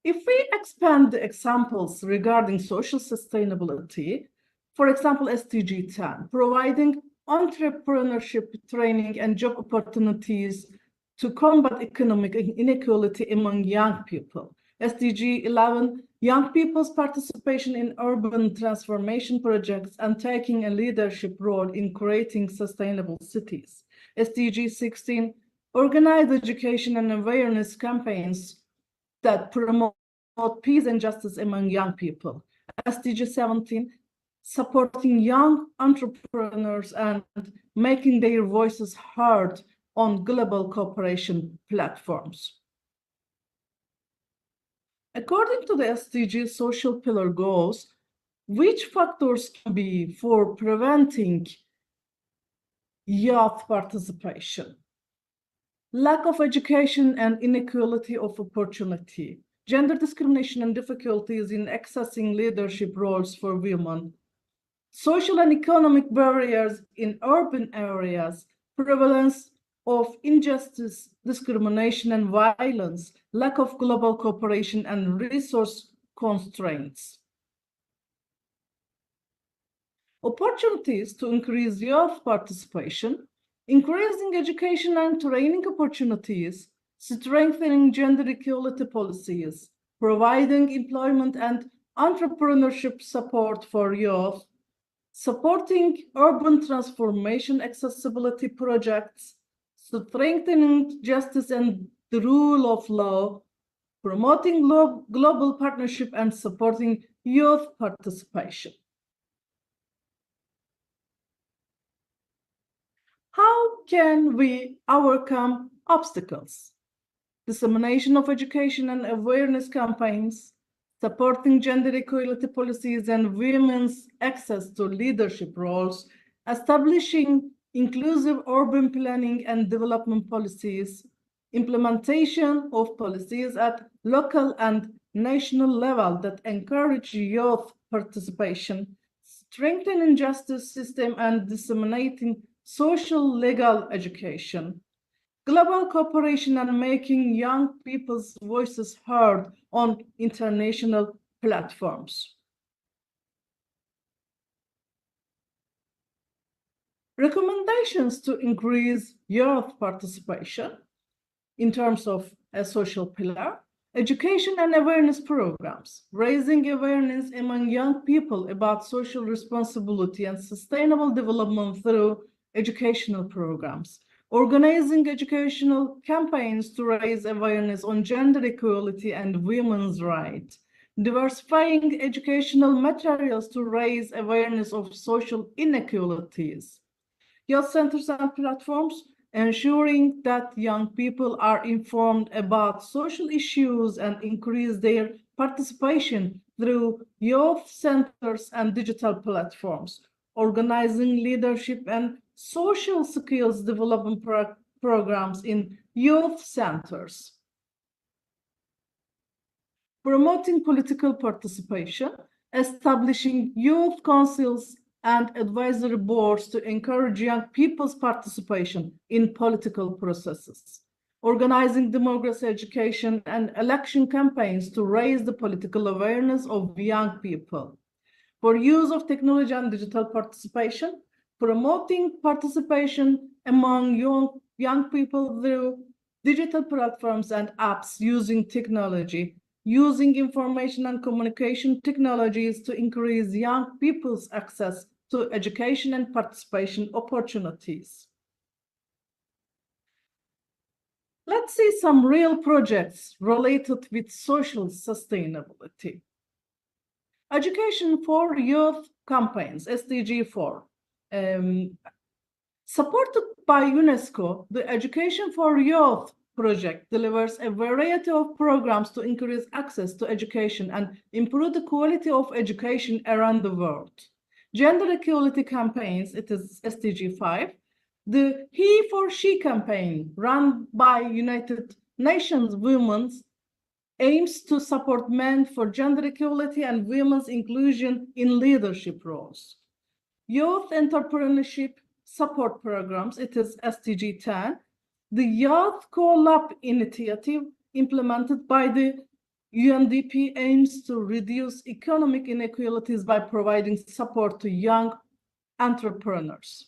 If we expand the examples regarding social sustainability, for example, SDG 10, providing entrepreneurship training and job opportunities to combat economic inequality among young people. SDG 11, young people's participation in urban transformation projects and taking a leadership role in creating sustainable cities. SDG 16, organized education and awareness campaigns that promote peace and justice among young people. SDG 17, supporting young entrepreneurs and making their voices heard on global cooperation platforms. According to the SDG social pillar goals, which factors can be for preventing youth participation? Lack of education and inequality of opportunity, gender discrimination and difficulties in accessing leadership roles for women, social and economic barriers in urban areas, prevalence of injustice, discrimination, and violence, lack of global cooperation, and resource constraints. Opportunities to increase youth participation, increasing education and training opportunities, strengthening gender equality policies, providing employment and entrepreneurship support for youth, supporting urban transformation accessibility projects, strengthening justice and the rule of law, promoting global partnership, and supporting youth participation. How can we overcome obstacles? Dissemination of education and awareness campaigns, supporting gender equality policies and women's access to leadership roles, establishing inclusive urban planning and development policies, implementation of policies at local and national level that encourage youth participation, strengthening justice system and disseminating social legal education, global cooperation and making young people's voices heard on international platforms. Recommendations to increase youth participation in terms of a social pillar, education and awareness programs, raising awareness among young people about social responsibility and sustainable development through educational programs, organizing educational campaigns to raise awareness on gender equality and women's rights, diversifying educational materials to raise awareness of social inequalities, youth centers and platforms, ensuring that young people are informed about social issues and increase their participation through youth centers and digital platforms, organizing leadership and social skills development programs in youth centers, promoting political participation, establishing youth councils and advisory boards to encourage young people's participation in political processes, organizing democracy education and election campaigns to raise the political awareness of young people, for use of technology and digital participation, promoting participation among young people through digital platforms and apps using technology, using information and communication technologies to increase young people's access to education and participation opportunities. Let's see some real projects related with social sustainability. Education for Youth campaigns, SDG 4. Supported by UNESCO, the Education for Youth project delivers a variety of programs to increase access to education and improve the quality of education around the world. Gender equality campaigns, it is SDG 5. The He for She campaign, run by United Nations Women, aims to support men for gender equality and women's inclusion in leadership roles. Youth entrepreneurship support programs, it is SDG 10. The Youth Co-Lab initiative implemented by the UNDP aims to reduce economic inequalities by providing support to young entrepreneurs.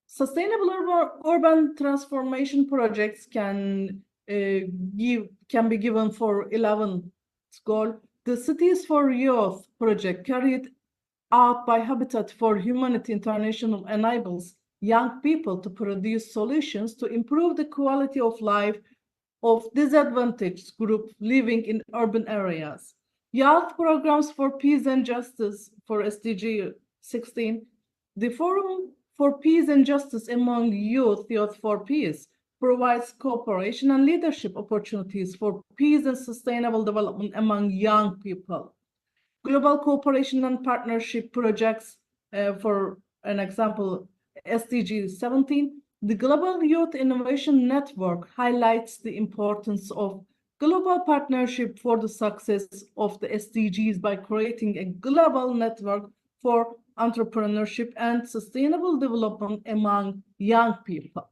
Sustainable urban transformation projects can be given for 11th goal. The Cities for Youth project, carried out by Habitat for Humanity International, enables young people to produce solutions to improve the quality of life of disadvantaged groups living in urban areas. Youth programs for peace and justice for SDG 16. The Forum for Peace and Justice among Youth for Peace, provides cooperation and leadership opportunities for peace and sustainable development among young people. Global cooperation and partnership projects, for an example, SDG 17, the Global Youth Innovation Network highlights the importance of global partnership for the success of the SDGs by creating a global network for entrepreneurship and sustainable development among young people.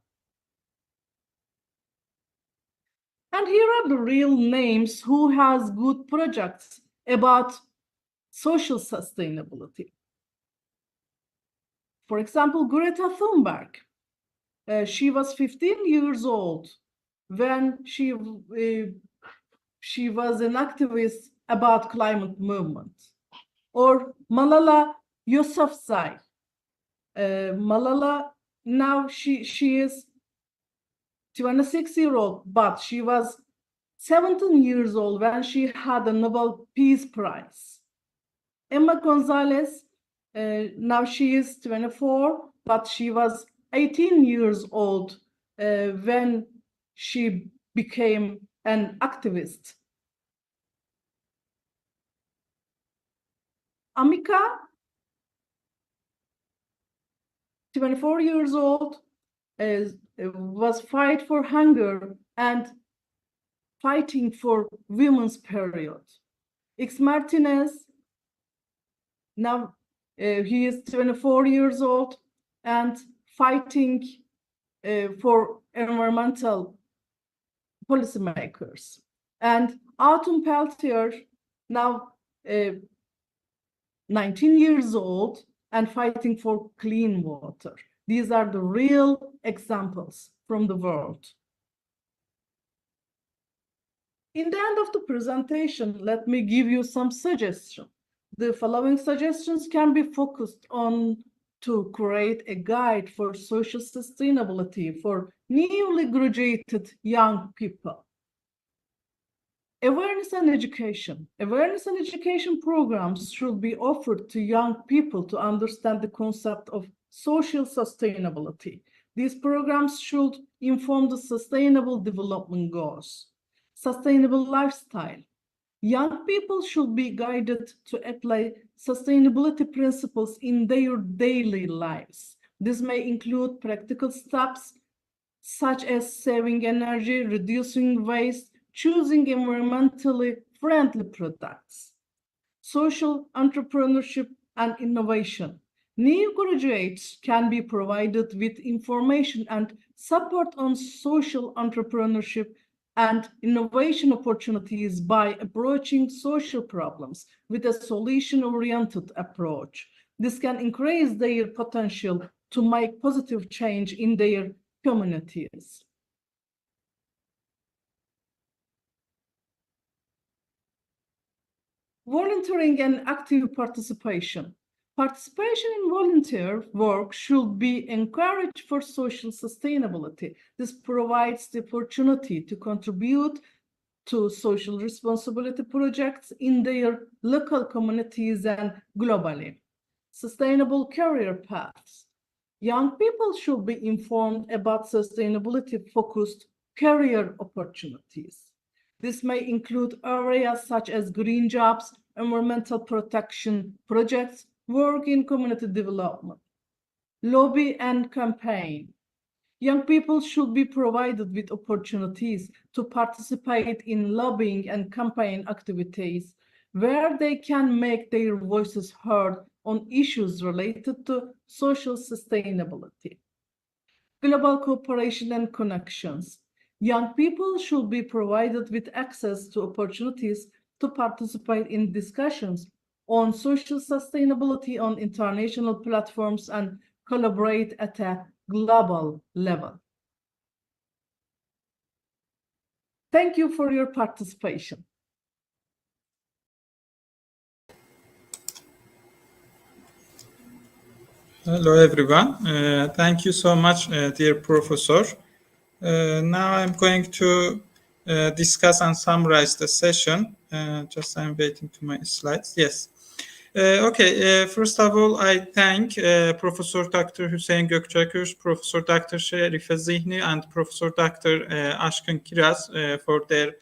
And here are the real names who has good projects about social sustainability. For example, Greta Thunberg. She was 15 years old when she was an activist about climate movement. Or Malala Yousafzai. Malala, now she is 26-year-old, but she was 17 years old when she had a Nobel Peace Prize. Emma Gonzalez, now she is 24, but she was 18 years old when she became an activist. Amika, 24 years old, was fight for hunger and fighting for women's period. X Martinez, now he is 24 years old and fighting for environmental policymakers. And Autumn Peltier, now 19 years old and fighting for clean water. These are the real examples from the world. In the end of the presentation, let me give you some suggestions. The following suggestions can be focused on to create a guide for social sustainability for newly graduated young people. Awareness and education. Awareness and education programs should be offered to young people to understand the concept of social sustainability. These programs should inform the sustainable development goals. Sustainable lifestyle. Young people should be guided to apply sustainability principles in their daily lives. This may include practical steps such as saving energy, reducing waste, choosing environmentally friendly products. Social entrepreneurship and innovation. New graduates can be provided with information and support on social entrepreneurship and innovation opportunities by approaching social problems with a solution-oriented approach. This can increase their potential to make positive change in their communities. Volunteering and active participation. Participation in volunteer work should be encouraged for social sustainability. This provides the opportunity to contribute to social responsibility projects in their local communities and globally. Sustainable career paths. Young people should be informed about sustainability-focused career opportunities. This may include areas such as green jobs, environmental protection projects, work in community development. Lobby and campaign. Young people should be provided with opportunities to participate in lobbying and campaign activities where they can make their voices heard on issues related to social sustainability. Global cooperation and connections. Young people should be provided with access to opportunities to participate in discussions on social sustainability on international platforms and collaborate at a global level. Thank you for your participation. Hello, everyone. Thank you so much, dear Professor. Now I'm going to discuss and summarize the session. Just I'm waiting to my slides. Yes. First of all, I thank Professor Dr. Hüseyin Gökçekuş, Professor Dr. Şerife Zihni, and Professor Dr. Aşkın Kiraz for their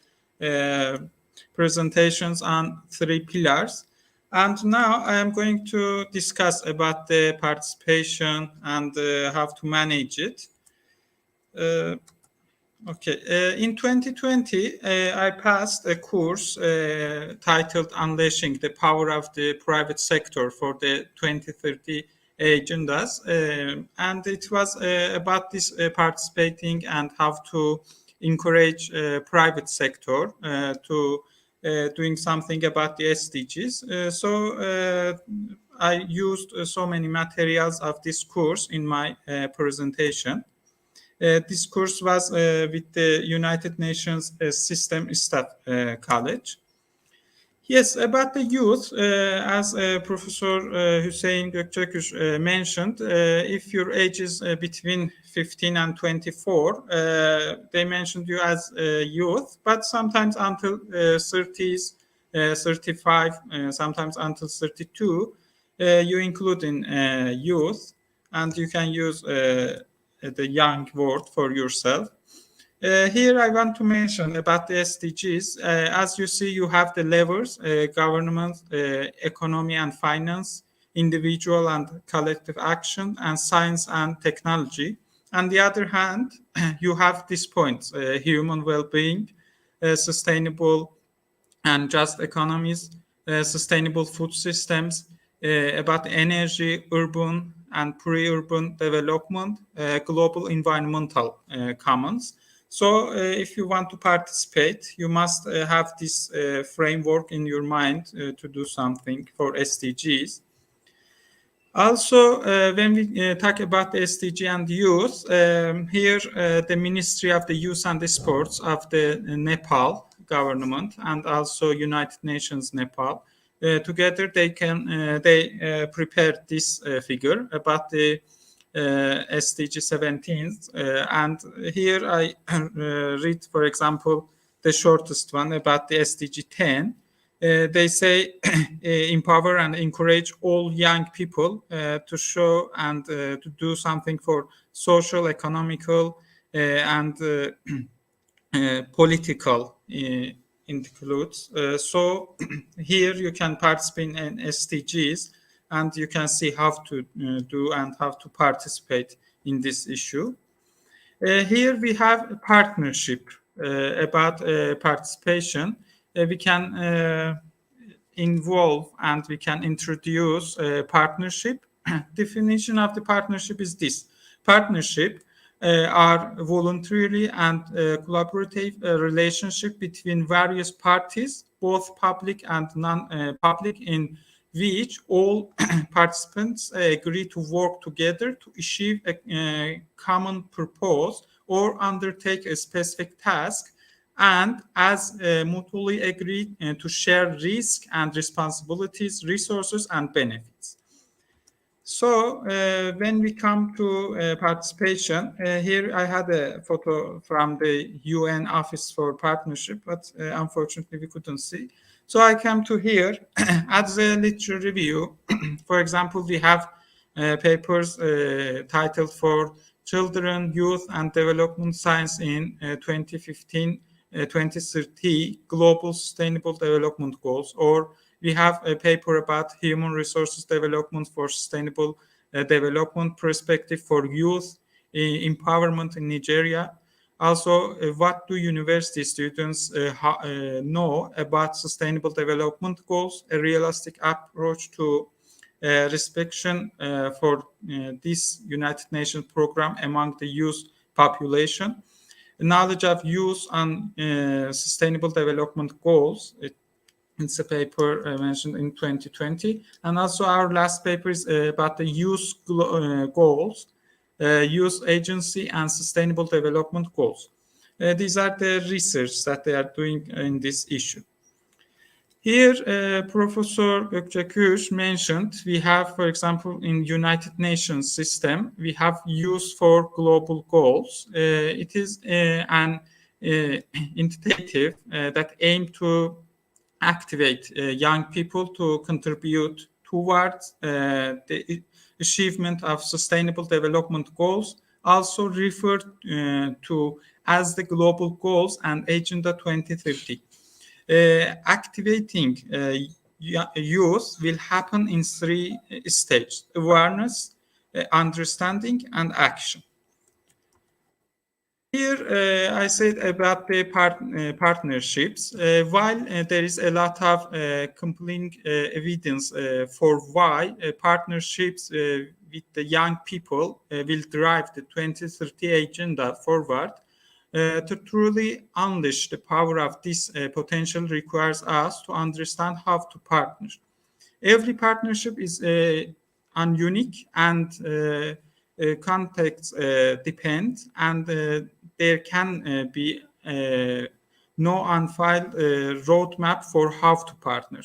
presentations on 3 pillars. And now I am going to discuss about the participation and how to manage it. In 2020, I passed a course titled Unleashing the Power of the Private Sector for the 2030 Agendas. And it was about this participating and how to encourage private sector to doing something about the SDGs. I used so many materials of this course in my presentation. This course was with the United Nations System Staff College. Yes, about the youth, as Professor Hüseyin Gökçekuş mentioned, if your age is between 15 and 24, they mentioned you as youth, but sometimes until 30s, 35, sometimes until 32, you include in youth, and you can use the young word for yourself. Here I want to mention about the SDGs. As you see, you have the levers, government, economy and finance, individual and collective action, and science and technology. On the other hand, you have these points, human well-being, sustainable and just economies, sustainable food systems, about energy, urban and pre-urban development, global environmental commons. So if you want to participate, you must have this framework in your mind to do something for SDGs. Also, when we talk about the SDG and youth, here the Ministry of the Youth and the Sports of the Nepal government and also United Nations Nepal, together they prepared this figure about the SDG 17, and here I read, for example, the shortest one about the SDG 10. They say empower and encourage all young people to show and to do something for social, economical, and political includes. So here you can participate in SDGs, and you can see how to do and how to participate in this issue. Here we have a partnership about participation. We can involve and we can introduce a partnership. Definition of the partnership is this. Partnership are voluntarily and collaborative relationship between various parties, both public and non-public, in which all participants agree to work together to achieve a common purpose or undertake a specific task, and as mutually agree to share risk and responsibilities, resources, and benefits. So when we come to participation, here I had a photo from the UN Office for Partnership, but unfortunately we couldn't see. So I came to here as a literature review. For example, we have papers titled for Children, Youth and Development Science in 2015-2030 Global Sustainable Development Goals, or we have a paper about human resources development for sustainable development perspective for youth empowerment in Nigeria. Also, what do university students know about sustainable development goals, a realistic approach to restriction for this United Nations program among the youth population, knowledge of youth on sustainable development goals. It's a paper mentioned in 2020. And also our last paper is about the youth goals, youth agency and sustainable development goals. These are the research that they are doing in this issue. Here, Professor Gökçekuş mentioned we have, for example, in United Nations system, we have youth for global goals. It is an initiative that aim to activate young people to contribute towards the achievement of sustainable development goals, also referred to as the global goals and Agenda 2030. Activating youth will happen in 3 stages: awareness, understanding, and action. Here, I said about the partnerships. While there is a lot of compelling evidence for why partnerships with the young people will drive the 2030 agenda forward, to truly unleash the power of this potential requires us to understand how to partner. Every partnership is unique and context depend, and there can be no unfiled roadmap for how to partner.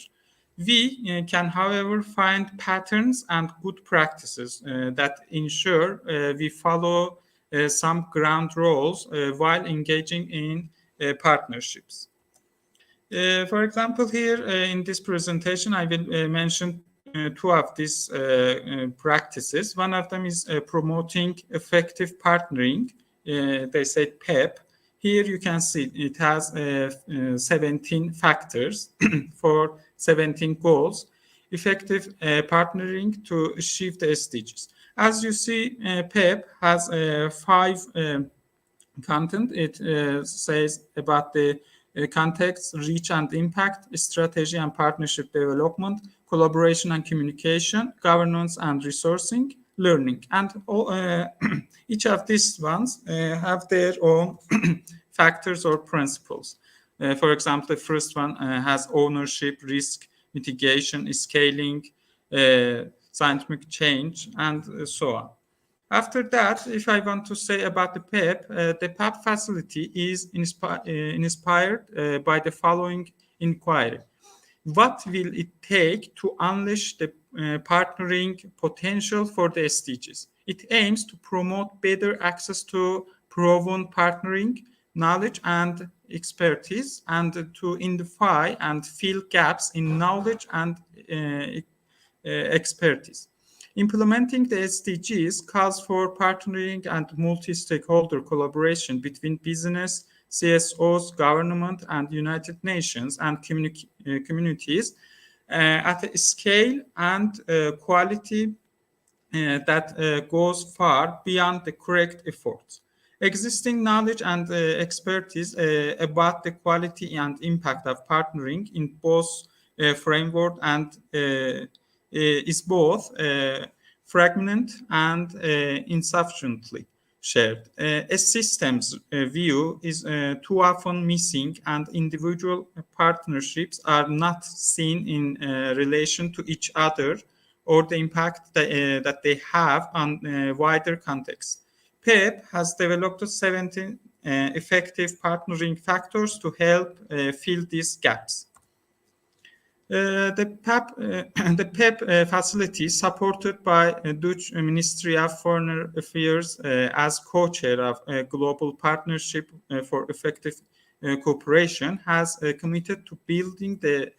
We can, however, find patterns and good practices that ensure we follow some ground rules while engaging in partnerships. For example, here in this presentation, I will mention 2 of these practices. One of them is promoting effective partnering. They say PEP. Here you can see it has 17 factors for 17 goals. Effective partnering to achieve the SDGs. As you see, PEP has 5 content. It says about the context, reach and impact, strategy and partnership development, collaboration and communication, governance and resourcing, learning. And each of these ones have their own factors or principles. For example, the first one has ownership, risk, mitigation, scaling, scientific change, and so on. After that, if I want to say about the PEP, the PEP facility is inspired by the following inquiry. What will it take to unleash the partnering potential for the SDGs? It aims to promote better access to proven partnering, knowledge and expertise, and to identify and fill gaps in knowledge and expertise. Implementing the SDGs calls for partnering and multi-stakeholder collaboration between business, CSOs, government, and United Nations and communities at a scale and quality that goes far beyond the correct efforts. Existing knowledge and expertise about the quality and impact of partnering in both framework and is both fragmented and insufficiently shared. A systems view is too often missing, and individual partnerships are not seen in relation to each other or the impact that they have on wider context. PEP has developed 17 effective partnering factors to help fill these gaps. The PEP facility, supported by Dutch Ministry of Foreign Affairs as co-chair of a global partnership for effective cooperation, has committed to building the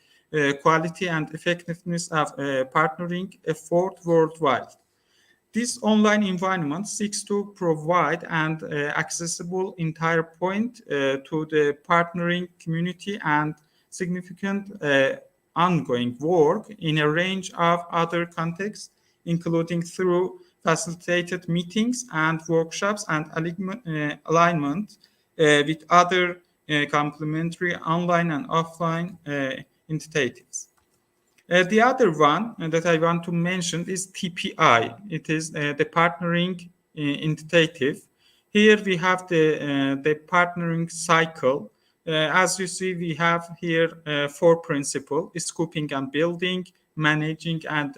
quality and effectiveness of partnering effort worldwide. This online environment seeks to provide an accessible entire point to the partnering community and significant ongoing work in a range of other contexts, including through facilitated meetings and workshops and alignment with other complementary online and offline initiatives. The other one that I want to mention is TPI. It is the partnering initiative. Here we have the partnering cycle. As you see, we have here 4 principles: scoping and building, managing and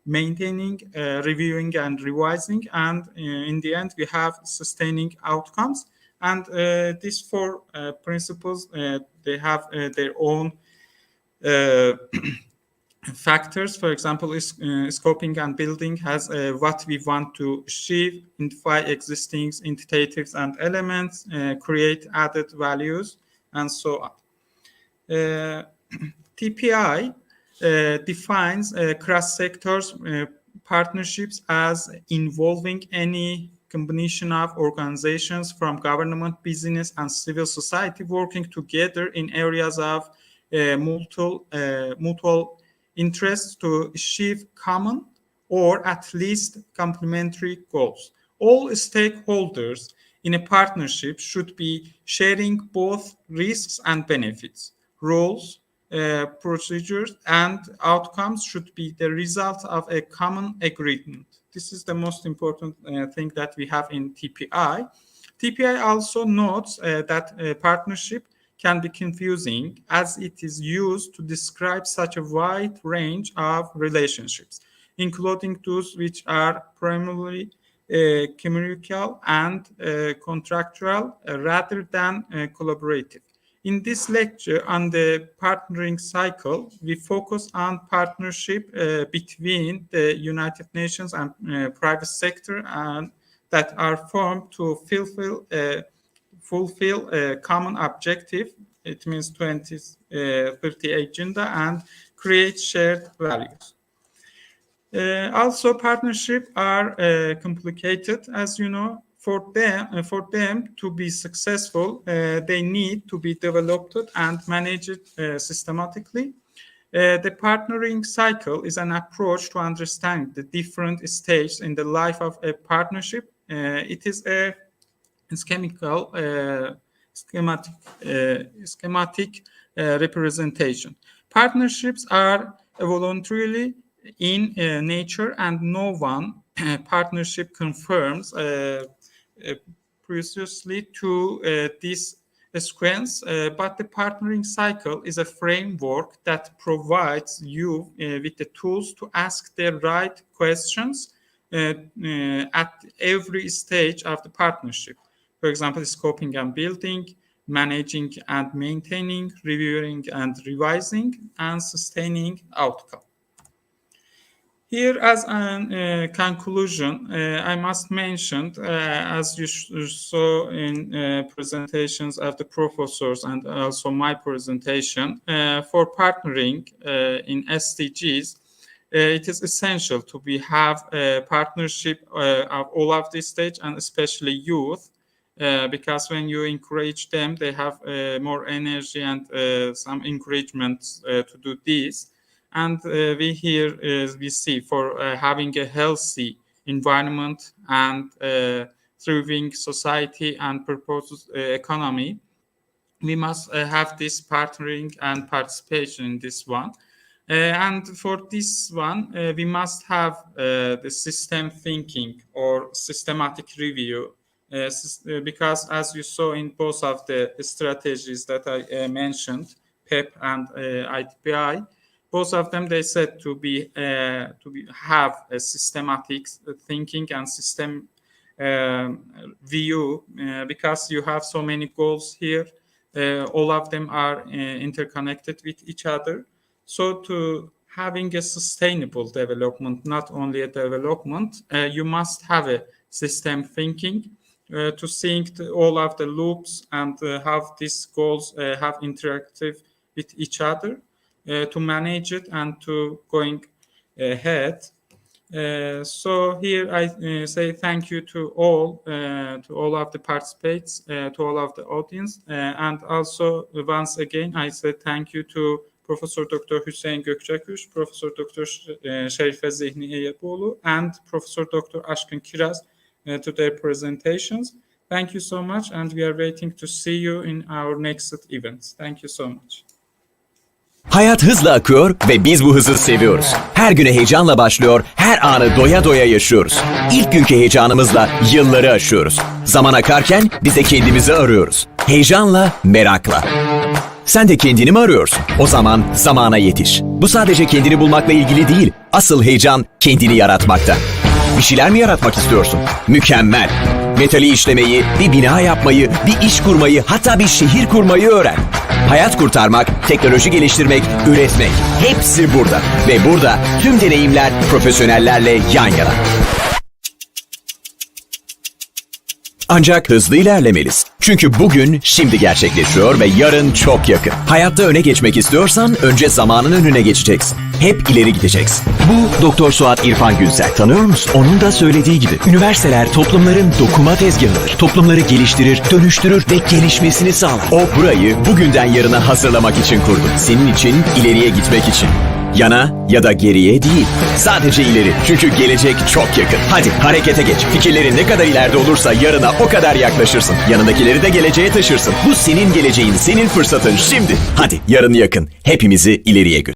maintaining, reviewing and revising, and in the end we have sustaining outcomes. And these 4 principles, they have their own factors. For example, scoping and building has what we want to achieve, identify existing initiatives and elements, create added values, and so on. TPI defines cross-sectors partnerships as involving any combination of organizations from government, business, and civil society working together in areas of mutual interests to achieve common or at least complementary goals. All stakeholders in a partnership should be sharing both risks and benefits. Roles, procedures, and outcomes should be the result of a common agreement. This is the most important thing that we have in TPI. TPI also notes that a partnership can be confusing as it is used to describe such a wide range of relationships, including those which are primarily commercial and contractual rather than collaborative. In this lecture on the partnering cycle, we focus on partnership between the United Nations and private sector and that are formed to fulfill a common objective. It means 2030 agenda, and create shared values. Also, partnerships are complicated, as you know. For them to be successful, they need to be developed and managed systematically. The partnering cycle is an approach to understand the different stages in the life of a partnership. It is a schematic representation. Partnerships are voluntarily in nature, and no one partnership confirms precisely to this sequence, but the partnering cycle is a framework that provides you with the tools to ask the right questions at every stage of the partnership. For example, scoping and building, managing and maintaining, reviewing and revising, and sustaining outcome. Here, as a conclusion, I must mention, as you saw in presentations of the professors and also my presentation, for partnering in SDGs, it is essential to have a partnership of all of this stage, and especially youth, because when you encourage them, they have more energy and some encouragement to do this. And we see for having a healthy environment and thriving society and purpose economy, we must have this partnering and participation in this one. And for this one, we must have the system thinking or systematic review, because as you saw in both of the strategies that I mentioned, PEP and ITPI, both of them, they said to have a systematic thinking and system view, because you have so many goals here. All of them are interconnected with each other. So to having a sustainable development, not only a development, you must have a system thinking to seeing all of the loops and how these goals have interactive with each other to manage it and to going ahead. So here I say thank you to all of the participants, to all of the audience, and also once again I say thank you to Professor Dr. Hüseyin Gökçekuş, Professor Dr. Şerife Zihni Eyüpoğlu, and Professor Dr. Aşkın Kiraz to their presentations. Thank you so much, and we are waiting to see you in our next events. Thank you so much. Hayat hızla akıyor ve biz bu hızı seviyoruz. Her güne heyecanla başlıyor, her anı doya doya yaşıyoruz. İlk günkü heyecanımızla yılları aşıyoruz. Zaman akarken biz de kendimizi arıyoruz. Heyecanla, merakla. Sen de kendini mi arıyorsun? O zaman zamana yetiş. Bu sadece kendini bulmakla ilgili değil. Asıl heyecan kendini yaratmakta. Bir şeyler mi yaratmak istiyorsun? Mükemmel. Metali işlemeyi, bir bina yapmayı, bir iş kurmayı, hatta bir şehir kurmayı öğren. Hayat kurtarmak, teknoloji geliştirmek, üretmek. Hepsi burada. Ve burada tüm deneyimler profesyonellerle yan yana. Ancak hızlı ilerlemeliyiz. Çünkü bugün şimdi gerçekleşiyor ve yarın çok yakın. Hayatta öne geçmek istiyorsan önce zamanın önüne geçeceksin. Hep ileri gideceksin. Bu Doktor Suat İrfan Günsel. Tanıyor musun? Onun da söylediği gibi. Üniversiteler toplumların dokuma tezgahıdır. Toplumları geliştirir, dönüştürür ve gelişmesini sağlar. O burayı bugünden yarına hazırlamak için kurdu. Senin için, ileriye gitmek için. Yana ya da geriye değil. Sadece ileri. Çünkü gelecek çok yakın. Hadi harekete geç. Fikirlerin ne kadar ileride olursa yarına o kadar yaklaşırsın. Yanındakileri de geleceğe taşırsın. Bu senin geleceğin, senin fırsatın şimdi. Hadi yarın yakın. Hepimizi ileriye götür.